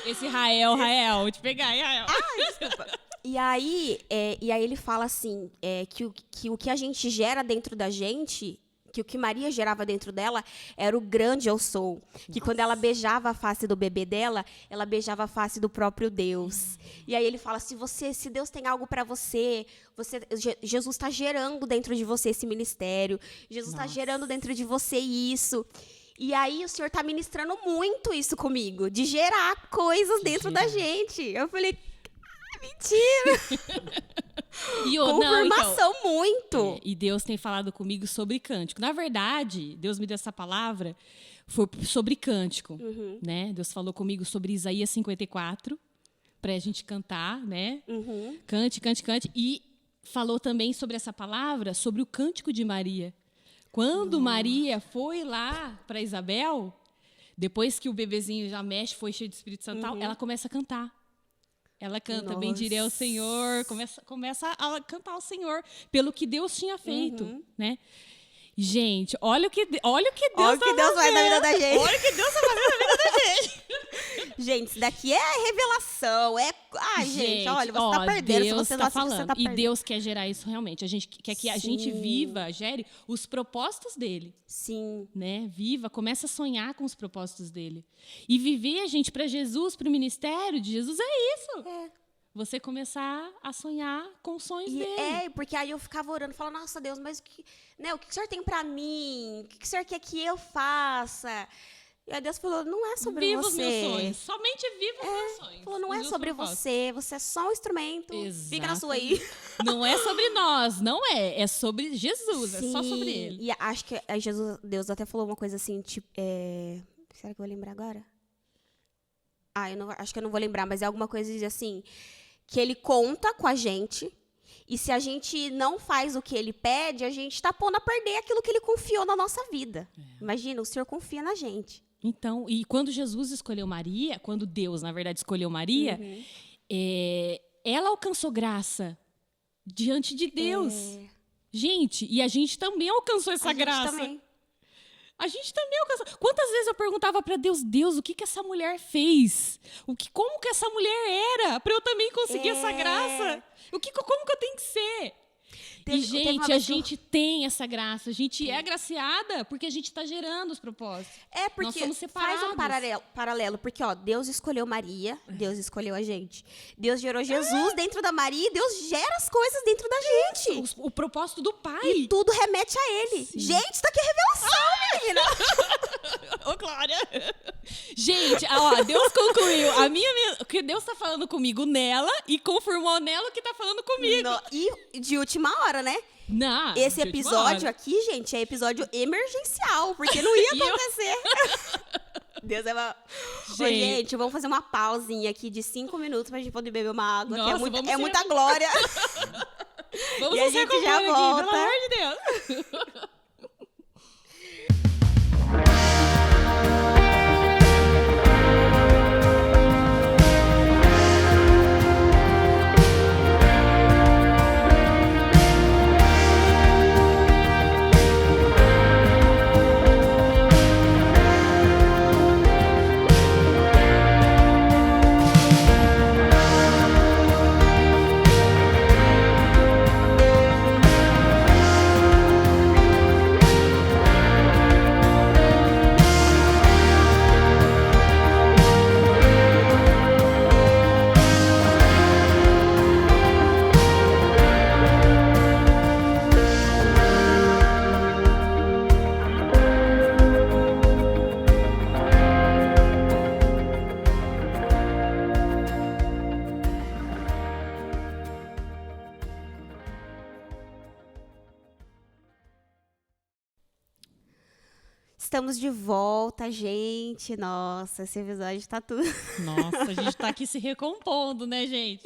B: Esse Rael, vou te pegar, hein, Rael?
A: Ai, desculpa. E aí ele fala assim, que o que a gente gera dentro da gente, que o que Maria gerava dentro dela era o grande eu sou. Que quando ela beijava a face do bebê dela, ela beijava a face do próprio Deus. E aí ele fala, se Deus tem algo para você, Jesus está gerando dentro de você esse ministério, Jesus está gerando dentro de você isso. E aí o Senhor está ministrando muito isso comigo, de gerar coisas dentro da gente. Eu falei, mentira! Confirmação muito.
B: E Deus tem falado comigo sobre cântico. Na verdade, Deus me deu essa palavra, foi sobre cântico. Né? Deus falou comigo sobre Isaías 54, para a gente cantar, né? Cante. E falou também sobre essa palavra, sobre o cântico de Maria. Quando Maria foi lá para Isabel, depois que o bebezinho já mexe, foi cheio do Espírito Santo, ela começa a cantar. Ela canta, bendirei ao Senhor, começa a cantar ao Senhor, pelo que Deus tinha feito, né? Gente, olha o que Deus
A: faz na vida da gente.
B: Olha o que Deus vai fazer na vida da gente.
A: Gente, isso daqui é revelação. Gente, olha, você tá perdendo.
B: Deus
A: se você não
B: falando.
A: você tá perdendo.
B: E Deus quer gerar isso realmente. A gente quer que a gente gere os propósitos dele.
A: Sim.
B: Né? Começa a sonhar com os propósitos dele. E viver a gente para Jesus, para o ministério de Jesus, é isso. Você começar a sonhar com os sonhos dele.
A: Porque aí eu ficava orando, falando, nossa, Deus, mas o que o Senhor tem pra mim? O que o Senhor quer que eu faça? E aí Deus falou, não é sobre
B: viva
A: você.
B: Os meus sonhos. Somente viva os meus sonhos.
A: Falou, não é sobre você é só um instrumento.
B: Exato.
A: Fica na sua aí.
B: Não é sobre nós, não é. É sobre Jesus, Sim. É só sobre ele.
A: E acho que Deus até falou uma coisa assim, tipo, será que eu vou lembrar agora? Acho que eu não vou lembrar, mas é alguma coisa de assim, que ele conta com a gente, e se a gente não faz o que ele pede, a gente está pondo a perder aquilo que ele confiou na nossa vida. Imagina, o Senhor confia na gente.
B: Então, e quando Jesus escolheu Maria, quando Deus, na verdade, escolheu Maria, ela alcançou graça diante de Deus. Gente, e a gente também alcançou essa graça. A gente também alcançou. Quantas vezes eu perguntava para Deus, o que essa mulher fez? Como que essa mulher era para eu também conseguir essa graça? Como que eu tenho que ser? Gente, a gente tem essa graça. A gente é agraciada porque a gente está gerando os propósitos.
A: Porque
B: nós somos separados.
A: Faz um paralelo. Porque, Deus escolheu Maria, Deus escolheu a gente. Deus gerou Jesus dentro da Maria e Deus gera as coisas dentro da gente.
B: O propósito do Pai.
A: E tudo remete a Ele. Sim. Gente, isso daqui é revelação, menina.
B: Ô, Glória. Gente, Deus concluiu o que Deus está falando comigo nela e confirmou nela o que está falando comigo.
A: E de última hora, né?
B: Não,
A: esse episódio aqui, gente, é episódio emergencial, porque não ia acontecer. Deus é uma... Gente, vamos fazer uma pausinha aqui de 5 minutos pra gente poder beber uma água,
B: Nossa,
A: que é muita glória.
B: Vamos
A: e a gente já volta.
B: Aqui, pelo amor de Deus.
A: Estamos de volta, gente. Nossa, esse episódio tá tudo.
B: Nossa, a gente tá aqui se recompondo, né, gente?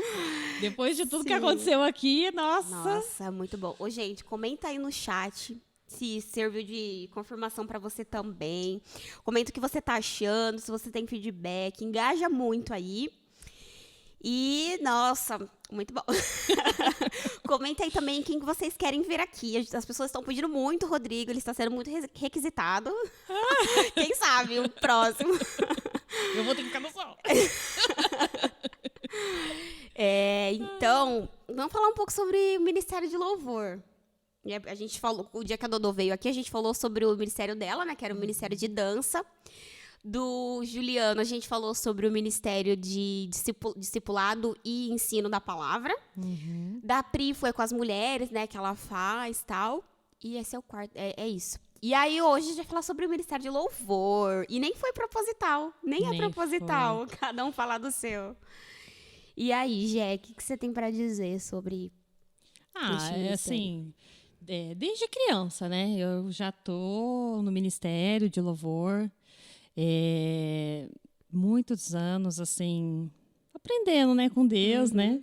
B: Depois de tudo que aconteceu aqui, nossa.
A: Nossa, muito bom. Ô, gente, comenta aí no chat se serviu de confirmação pra você também. Comenta o que você tá achando, se você tem feedback. Engaja muito aí. E, nossa, muito bom. Comenta aí também quem que vocês querem ver aqui. As pessoas estão pedindo muito o Rodrigo, ele está sendo muito requisitado. Quem sabe o próximo.
B: Eu vou ter que ficar no sol.
A: Então, vamos falar um pouco sobre o Ministério de Louvor. A gente falou, o dia que a Dodô veio aqui, a gente falou sobre o ministério dela, né? Que era o Ministério de Dança. Do Juliano, a gente falou sobre o Ministério de Discipulado e Ensino da Palavra. Da Pri foi com as mulheres, né? Que ela faz e tal. E esse é o quarto, é isso. E aí, hoje, a gente vai falar sobre o Ministério de Louvor. E nem foi proposital. Nem é proposital. Foi. Cada um falar do seu. E aí, Jé, o que você tem para dizer sobre
B: assim, desde criança, né? Eu já tô no Ministério de Louvor. Muitos anos, assim, aprendendo, né, com Deus, né?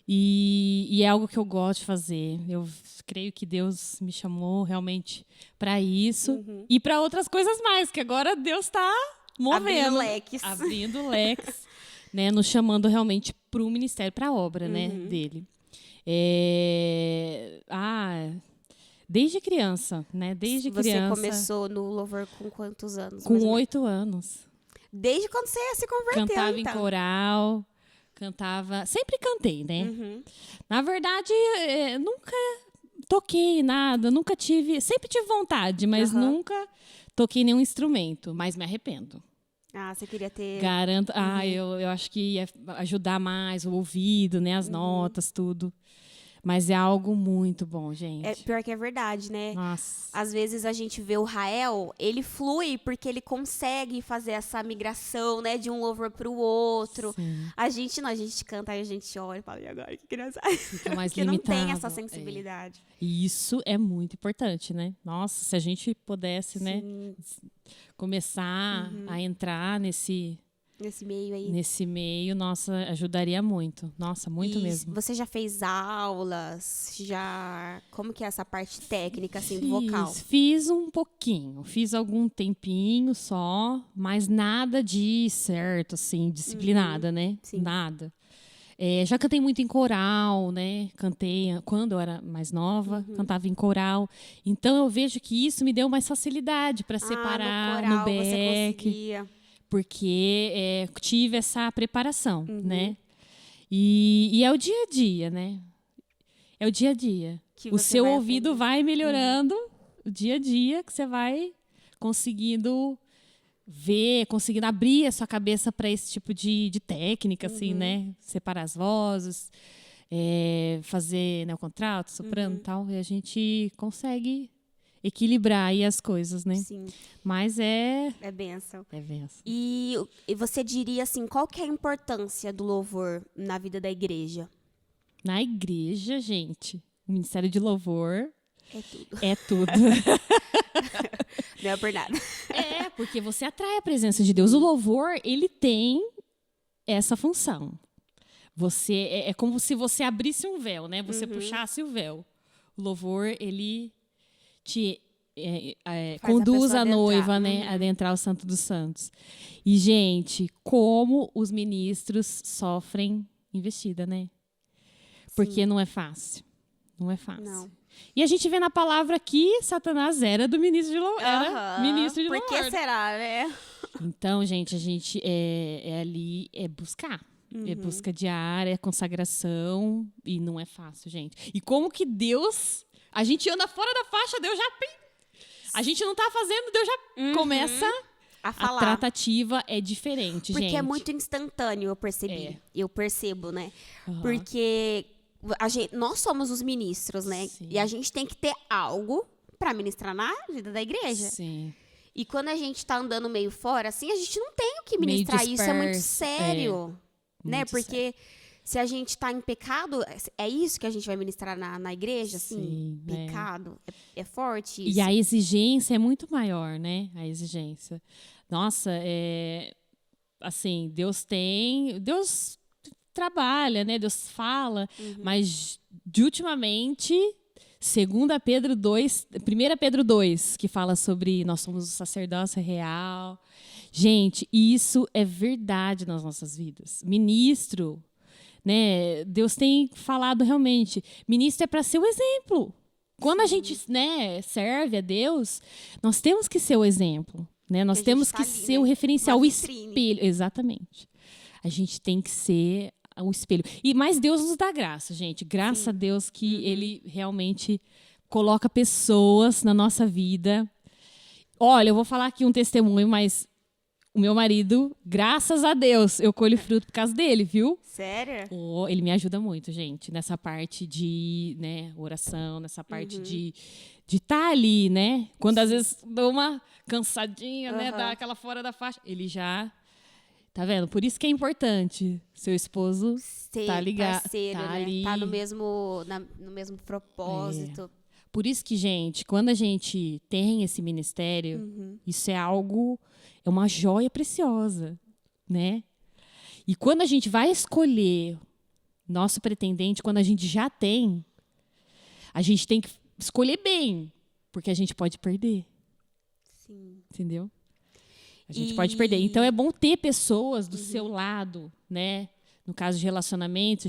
B: E é algo que eu gosto de fazer. Eu creio que Deus me chamou realmente para isso e para outras coisas mais, que agora Deus está movendo. Abrindo leques, né? Nos chamando realmente para o ministério, para a obra, né, dele. Desde criança, né? Desde criança.
A: Você começou no louvor com quantos anos?
B: Com 8 anos.
A: Desde quando você se converteu,
B: Cantava em coral, sempre cantei, né? Na verdade, nunca toquei nada, sempre tive vontade, mas nunca toquei nenhum instrumento, mas me arrependo.
A: Você queria ter...
B: Garanto, eu acho que ia ajudar mais o ouvido, né? As notas, tudo. Mas é algo muito bom, gente.
A: Pior que é verdade, né?
B: Nossa.
A: Às vezes a gente vê o Rael, ele flui porque ele consegue fazer essa migração, né? De um louvor pro outro.
B: Sim.
A: A gente canta e a gente olha e fala, e agora? O que nós
B: Fica mais
A: porque
B: limitado.
A: Não tem essa sensibilidade.
B: E isso é muito importante, né? Nossa, se a gente pudesse, né? Começar a entrar nesse
A: meio aí.
B: Nesse meio, nossa, ajudaria muito. Nossa, muito mesmo.
A: Você já fez aulas? Como que é essa parte técnica, assim, do vocal?
B: Fiz um pouquinho. Fiz algum tempinho só, mas nada de certo, assim, disciplinada, né?
A: Sim.
B: Nada. Já cantei muito em coral, né? Cantei quando eu era mais nova, cantava em coral. Então, eu vejo que isso me deu mais facilidade para separar
A: no coral,
B: no back.
A: você conseguia.
B: Porque tive essa preparação, né? E é o dia a dia, né? É o dia a dia. O seu ouvido vai melhorando o dia a dia, que você vai conseguindo ver, conseguindo abrir a sua cabeça para esse tipo de técnica, assim, né? Separar as vozes, fazer, né, o contralto, soprano e tal. E a gente consegue equilibrar aí as coisas, né?
A: Sim.
B: Mas é
A: bênção.
B: É bênção.
A: E você diria, assim, qual que é a importância do louvor na vida da igreja?
B: Na igreja, gente, o Ministério de Louvor
A: é tudo. Não é por nada.
B: Porque você atrai a presença de Deus. O louvor, ele tem essa função. É como se você abrisse um véu, né? Você puxasse o véu. O louvor, ele te conduz a noiva, né, a adentrar o Santo dos Santos. E, gente, como os ministros sofrem investida, né? Porque não é fácil. Não é fácil.
A: Não.
B: E a gente vê na palavra que Satanás era do ministro de louvor. Era ministro de louvor.
A: Por que será, né?
B: Então, gente, a gente ali buscar. É busca diária, é consagração. E não é fácil, gente. E como que Deus... A gente anda fora da faixa, Deus já... A gente não tá fazendo, Deus já começa
A: a falar.
B: A tratativa é diferente, gente.
A: Porque é muito instantâneo, eu percebi. Eu percebo, né? Porque nós somos os ministros, né?
B: Sim.
A: E a gente tem que ter algo para ministrar na vida da igreja.
B: Sim.
A: E quando a gente tá andando meio fora, assim, a gente não tem o que ministrar. Isso é muito sério. Né?
B: Muito
A: Porque...
B: sério.
A: Se a gente está em pecado, é isso que a gente vai ministrar na igreja? Assim?
B: Sim,
A: pecado? É forte isso?
B: E a exigência é muito maior, né? A exigência. Nossa, assim, Deus trabalha, né? Deus fala, mas de ultimamente, 1 Pedro 2, que fala sobre nós somos o sacerdócio real. Gente, isso é verdade nas nossas vidas. Ministro... né? Deus tem falado realmente. Ministro é para ser o exemplo. Quando a gente, né, serve a Deus, nós temos que ser o exemplo. Né? Nós temos que ser o referencial, o espelho. Exatamente. A gente tem que ser o espelho. Mas Deus nos dá graça, gente. Graças a Deus que Ele realmente coloca pessoas na nossa vida. Olha, eu vou falar aqui um testemunho, mas o meu marido, graças a Deus, eu colho fruto por causa dele, viu?
A: Sério?
B: Ele me ajuda muito, gente, nessa parte de, né, oração, nessa parte de estar ali, né? Quando às vezes dou uma cansadinha, né, dá aquela fora da faixa, ele já... Tá vendo? Por isso que é importante seu esposo tá ligado,
A: parceiro,
B: tá
A: né?
B: ali.
A: Tá no mesmo propósito.
B: Por isso que, gente, quando a gente tem esse ministério, isso é algo, é uma joia preciosa, né? E quando a gente vai escolher nosso pretendente, quando a gente já tem, a gente tem que escolher bem, porque a gente pode perder.
A: Sim.
B: Entendeu? A gente pode perder. Então, é bom ter pessoas do seu lado, né? No caso de relacionamento,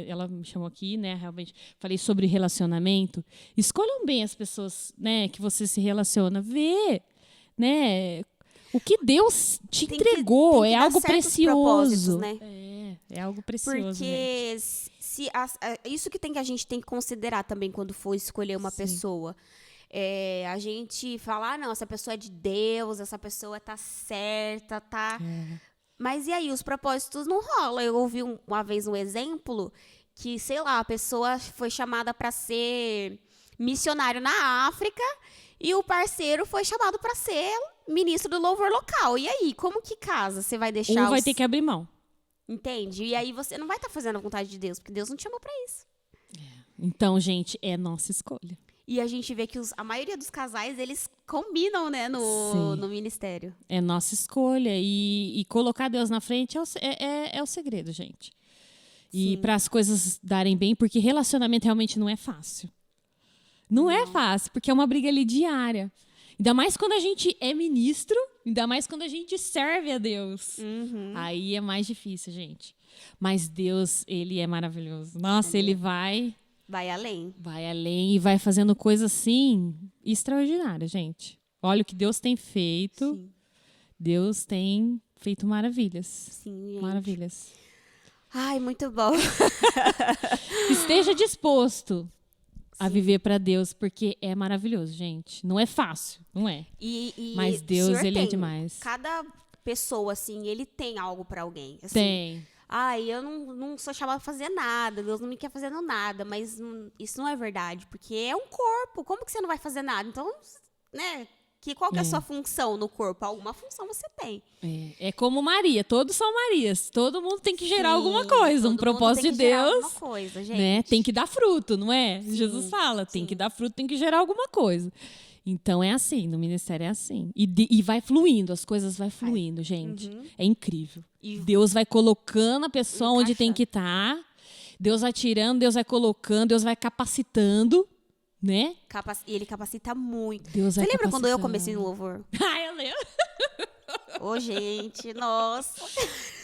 B: ela me chamou aqui, né? Realmente, falei sobre relacionamento. Escolham bem as pessoas, né? Que você se relaciona. Vê, né? O que Deus te entregou
A: tem que
B: é algo precioso.
A: Né?
B: É algo precioso.
A: Porque isso que a gente tem que considerar também quando for escolher uma pessoa. A gente fala, não, essa pessoa é de Deus, essa pessoa tá certa, tá... Mas e aí, os propósitos não rolam. Eu ouvi uma vez um exemplo que, sei lá, a pessoa foi chamada para ser missionário na África e o parceiro foi chamado para ser ministro do louvor local. E aí, como que casa? Você vai deixar
B: vai ter que abrir mão.
A: Entende? E aí você não vai estar fazendo a vontade de Deus, porque Deus não te chamou para isso.
B: Então, gente, é nossa escolha.
A: E a gente vê que a maioria dos casais, eles combinam, né, no ministério.
B: É nossa escolha. E colocar Deus na frente é o segredo, gente. E para as coisas darem bem, porque relacionamento realmente não é fácil. Não é fácil, porque é uma briga ali diária. Ainda mais quando a gente é ministro, ainda mais quando a gente serve a Deus. Aí é mais difícil, gente. Mas Deus, Ele é maravilhoso. Nossa, Ele vai...
A: Vai além.
B: Vai além e vai fazendo coisas, assim, extraordinárias, gente. Olha o que Deus tem feito.
A: Sim.
B: Deus tem feito maravilhas.
A: Sim, gente.
B: Maravilhas.
A: Ai, muito bom.
B: Esteja disposto a viver para Deus, porque é maravilhoso, gente. Não é fácil, não é. Mas Deus, Ele é demais.
A: Cada pessoa, assim, ele tem algo para alguém. Assim,
B: Tem.
A: Eu não sou chamada a fazer nada, Deus não me quer fazendo nada, mas isso não é verdade, porque é um corpo, como que você não vai fazer nada? Então, né, qual que é a sua função no corpo? Alguma função você tem.
B: É como Maria, todos são Marias, todo mundo tem que gerar alguma coisa, um propósito de Deus,
A: alguma coisa, gente.
B: Né? Tem que dar fruto, não é?
A: Sim,
B: Jesus fala, tem que dar fruto, tem que gerar alguma coisa. Então é assim, no ministério é assim. E vai fluindo, as coisas vai fluindo, gente. É incrível. E Deus vai colocando a pessoa onde tem que estar. Deus vai tirando, Deus vai colocando, Deus vai capacitando, né?
A: E Ele capacita muito.
B: Deus vai
A: Você lembra quando eu
B: capacitando.
A: comecei no louvor?
B: Eu lembro.
A: Ô, gente, nossa.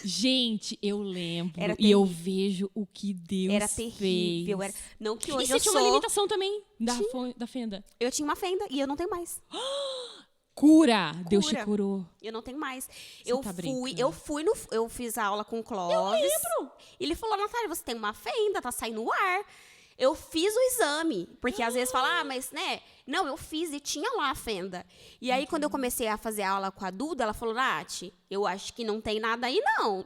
B: Gente, eu lembro.
A: Era
B: E
A: terrível.
B: eu vejo o que Deus
A: Era terrível.
B: fez.
A: Não que
B: E
A: hoje
B: você
A: eu
B: tinha
A: sou...
B: uma limitação também da fenda.
A: Eu tinha uma fenda e eu não tenho mais.
B: Cura! Deus te curou.
A: Eu não tenho mais.
B: Tá
A: Eu fiz a aula com o Clóvis.
B: Eu lembro.
A: E ele falou, Natália, você tem uma fenda, tá saindo o ar. Eu fiz o exame, porque às vezes fala, mas, né? Não, eu fiz e tinha lá a fenda. E aí, quando eu comecei a fazer a aula com a Duda, ela falou, Nath, eu acho que não tem nada aí, não.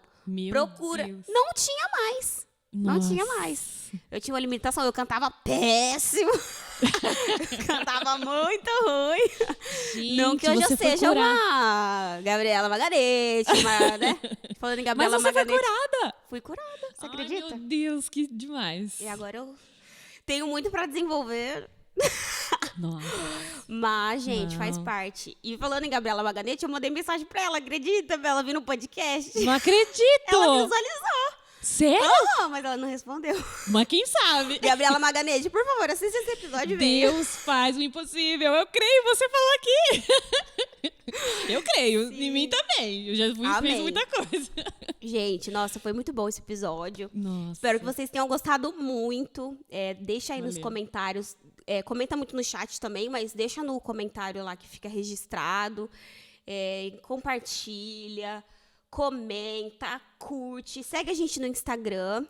A: Procura.
B: Deus.
A: Não tinha mais. Não
B: Nossa.
A: tinha mais. Eu tinha uma limitação, eu cantava péssimo. Cantava muito ruim.
B: Gente,
A: não que hoje eu
B: você foi
A: seja
B: curar.
A: uma Gabriela Margarete, né? Falando em Gabriela
B: Mas você
A: Margarete.
B: foi curada.
A: Fui curada, você acredita?
B: Ai, meu Deus, que demais.
A: E agora eu tenho muito pra desenvolver.
B: Nossa.
A: Mas, gente, faz parte. E falando em Gabriela Margarete, eu mandei mensagem pra ela, acredita? Pra ela vir no podcast.
B: Não acredito.
A: Ela visualizou.
B: Sério?
A: Mas ela não respondeu.
B: Mas quem sabe?
A: Gabriela Maganete, por favor, assista esse episódio.
B: Deus faz o impossível. Eu creio, você falou aqui. Eu creio. Sim. Em mim também. Eu já fiz muita coisa.
A: Gente, nossa, foi muito bom esse episódio.
B: Nossa.
A: Espero que vocês tenham gostado muito. Deixa aí nos
B: Valeu.
A: comentários. Comenta muito no chat também, mas deixa no comentário lá que fica registrado. Compartilha, comenta, curte. Segue a gente no Instagram.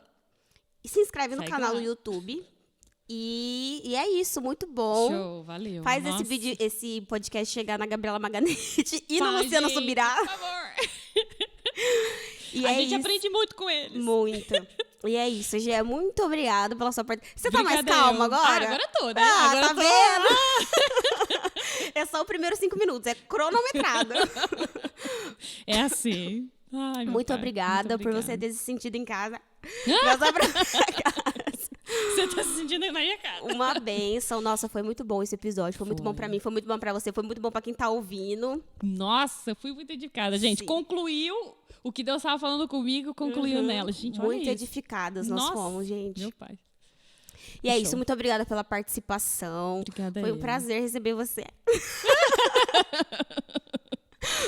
A: E se inscreve no
B: Segue
A: canal
B: lá.
A: do YouTube. E é isso, muito bom.
B: Show, valeu.
A: Faz
B: Nossa.
A: esse podcast chegar na Gabriela Maganete e no
B: Faz,
A: Luciano
B: gente,
A: Subirá.
B: Por favor.
A: E
B: A
A: é
B: gente
A: isso.
B: aprende muito com eles.
A: Muito. E é isso, Gê. Muito obrigada pela sua participação. Você tá mais
B: Obrigada,
A: calma
B: eu.
A: agora?
B: Agora tô, né?
A: Ah,
B: Agora
A: tá
B: tô.
A: vendo? É só o primeiro 5 minutos, é cronometrado.
B: É assim. Ai, meu
A: Muito
B: pai,
A: obrigada
B: muito
A: por você
B: obrigada.
A: ter se sentido em casa. Nossa,
B: Você tá se sentindo na minha cara.
A: uma bênção. Nossa, foi muito bom esse episódio. Foi muito
B: Foi.
A: bom pra mim, foi muito bom pra você, foi muito bom pra quem tá ouvindo.
B: Nossa, fui muito edificada, gente.
A: Sim.
B: Concluiu o que Deus estava falando comigo, concluiu nela. Gente, olha
A: Muito
B: isso.
A: edificadas nós
B: Nossa,
A: fomos, gente.
B: Meu pai.
A: E é
B: Show.
A: isso, muito obrigada pela participação.
B: Obrigada
A: Foi um
B: eu.
A: prazer receber você.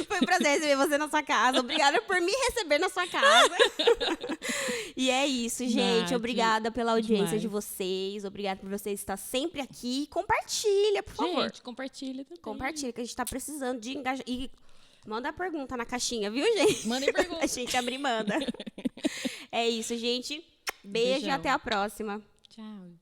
A: Foi um prazer receber você na sua casa. Obrigada por me receber na sua casa. E é isso, gente.
B: Nath,
A: Obrigada pela audiência
B: demais.
A: de vocês. Obrigada por vocês estar sempre aqui. Compartilha, por favor.
B: Gente, compartilha também.
A: Compartilha, que a gente tá precisando de engajar. E manda a pergunta na caixinha, viu, gente?
B: Mandem pergunta.
A: A gente abre e manda. É isso, gente. Beijo e
B: Beijão.
A: até a próxima.
B: Tchau.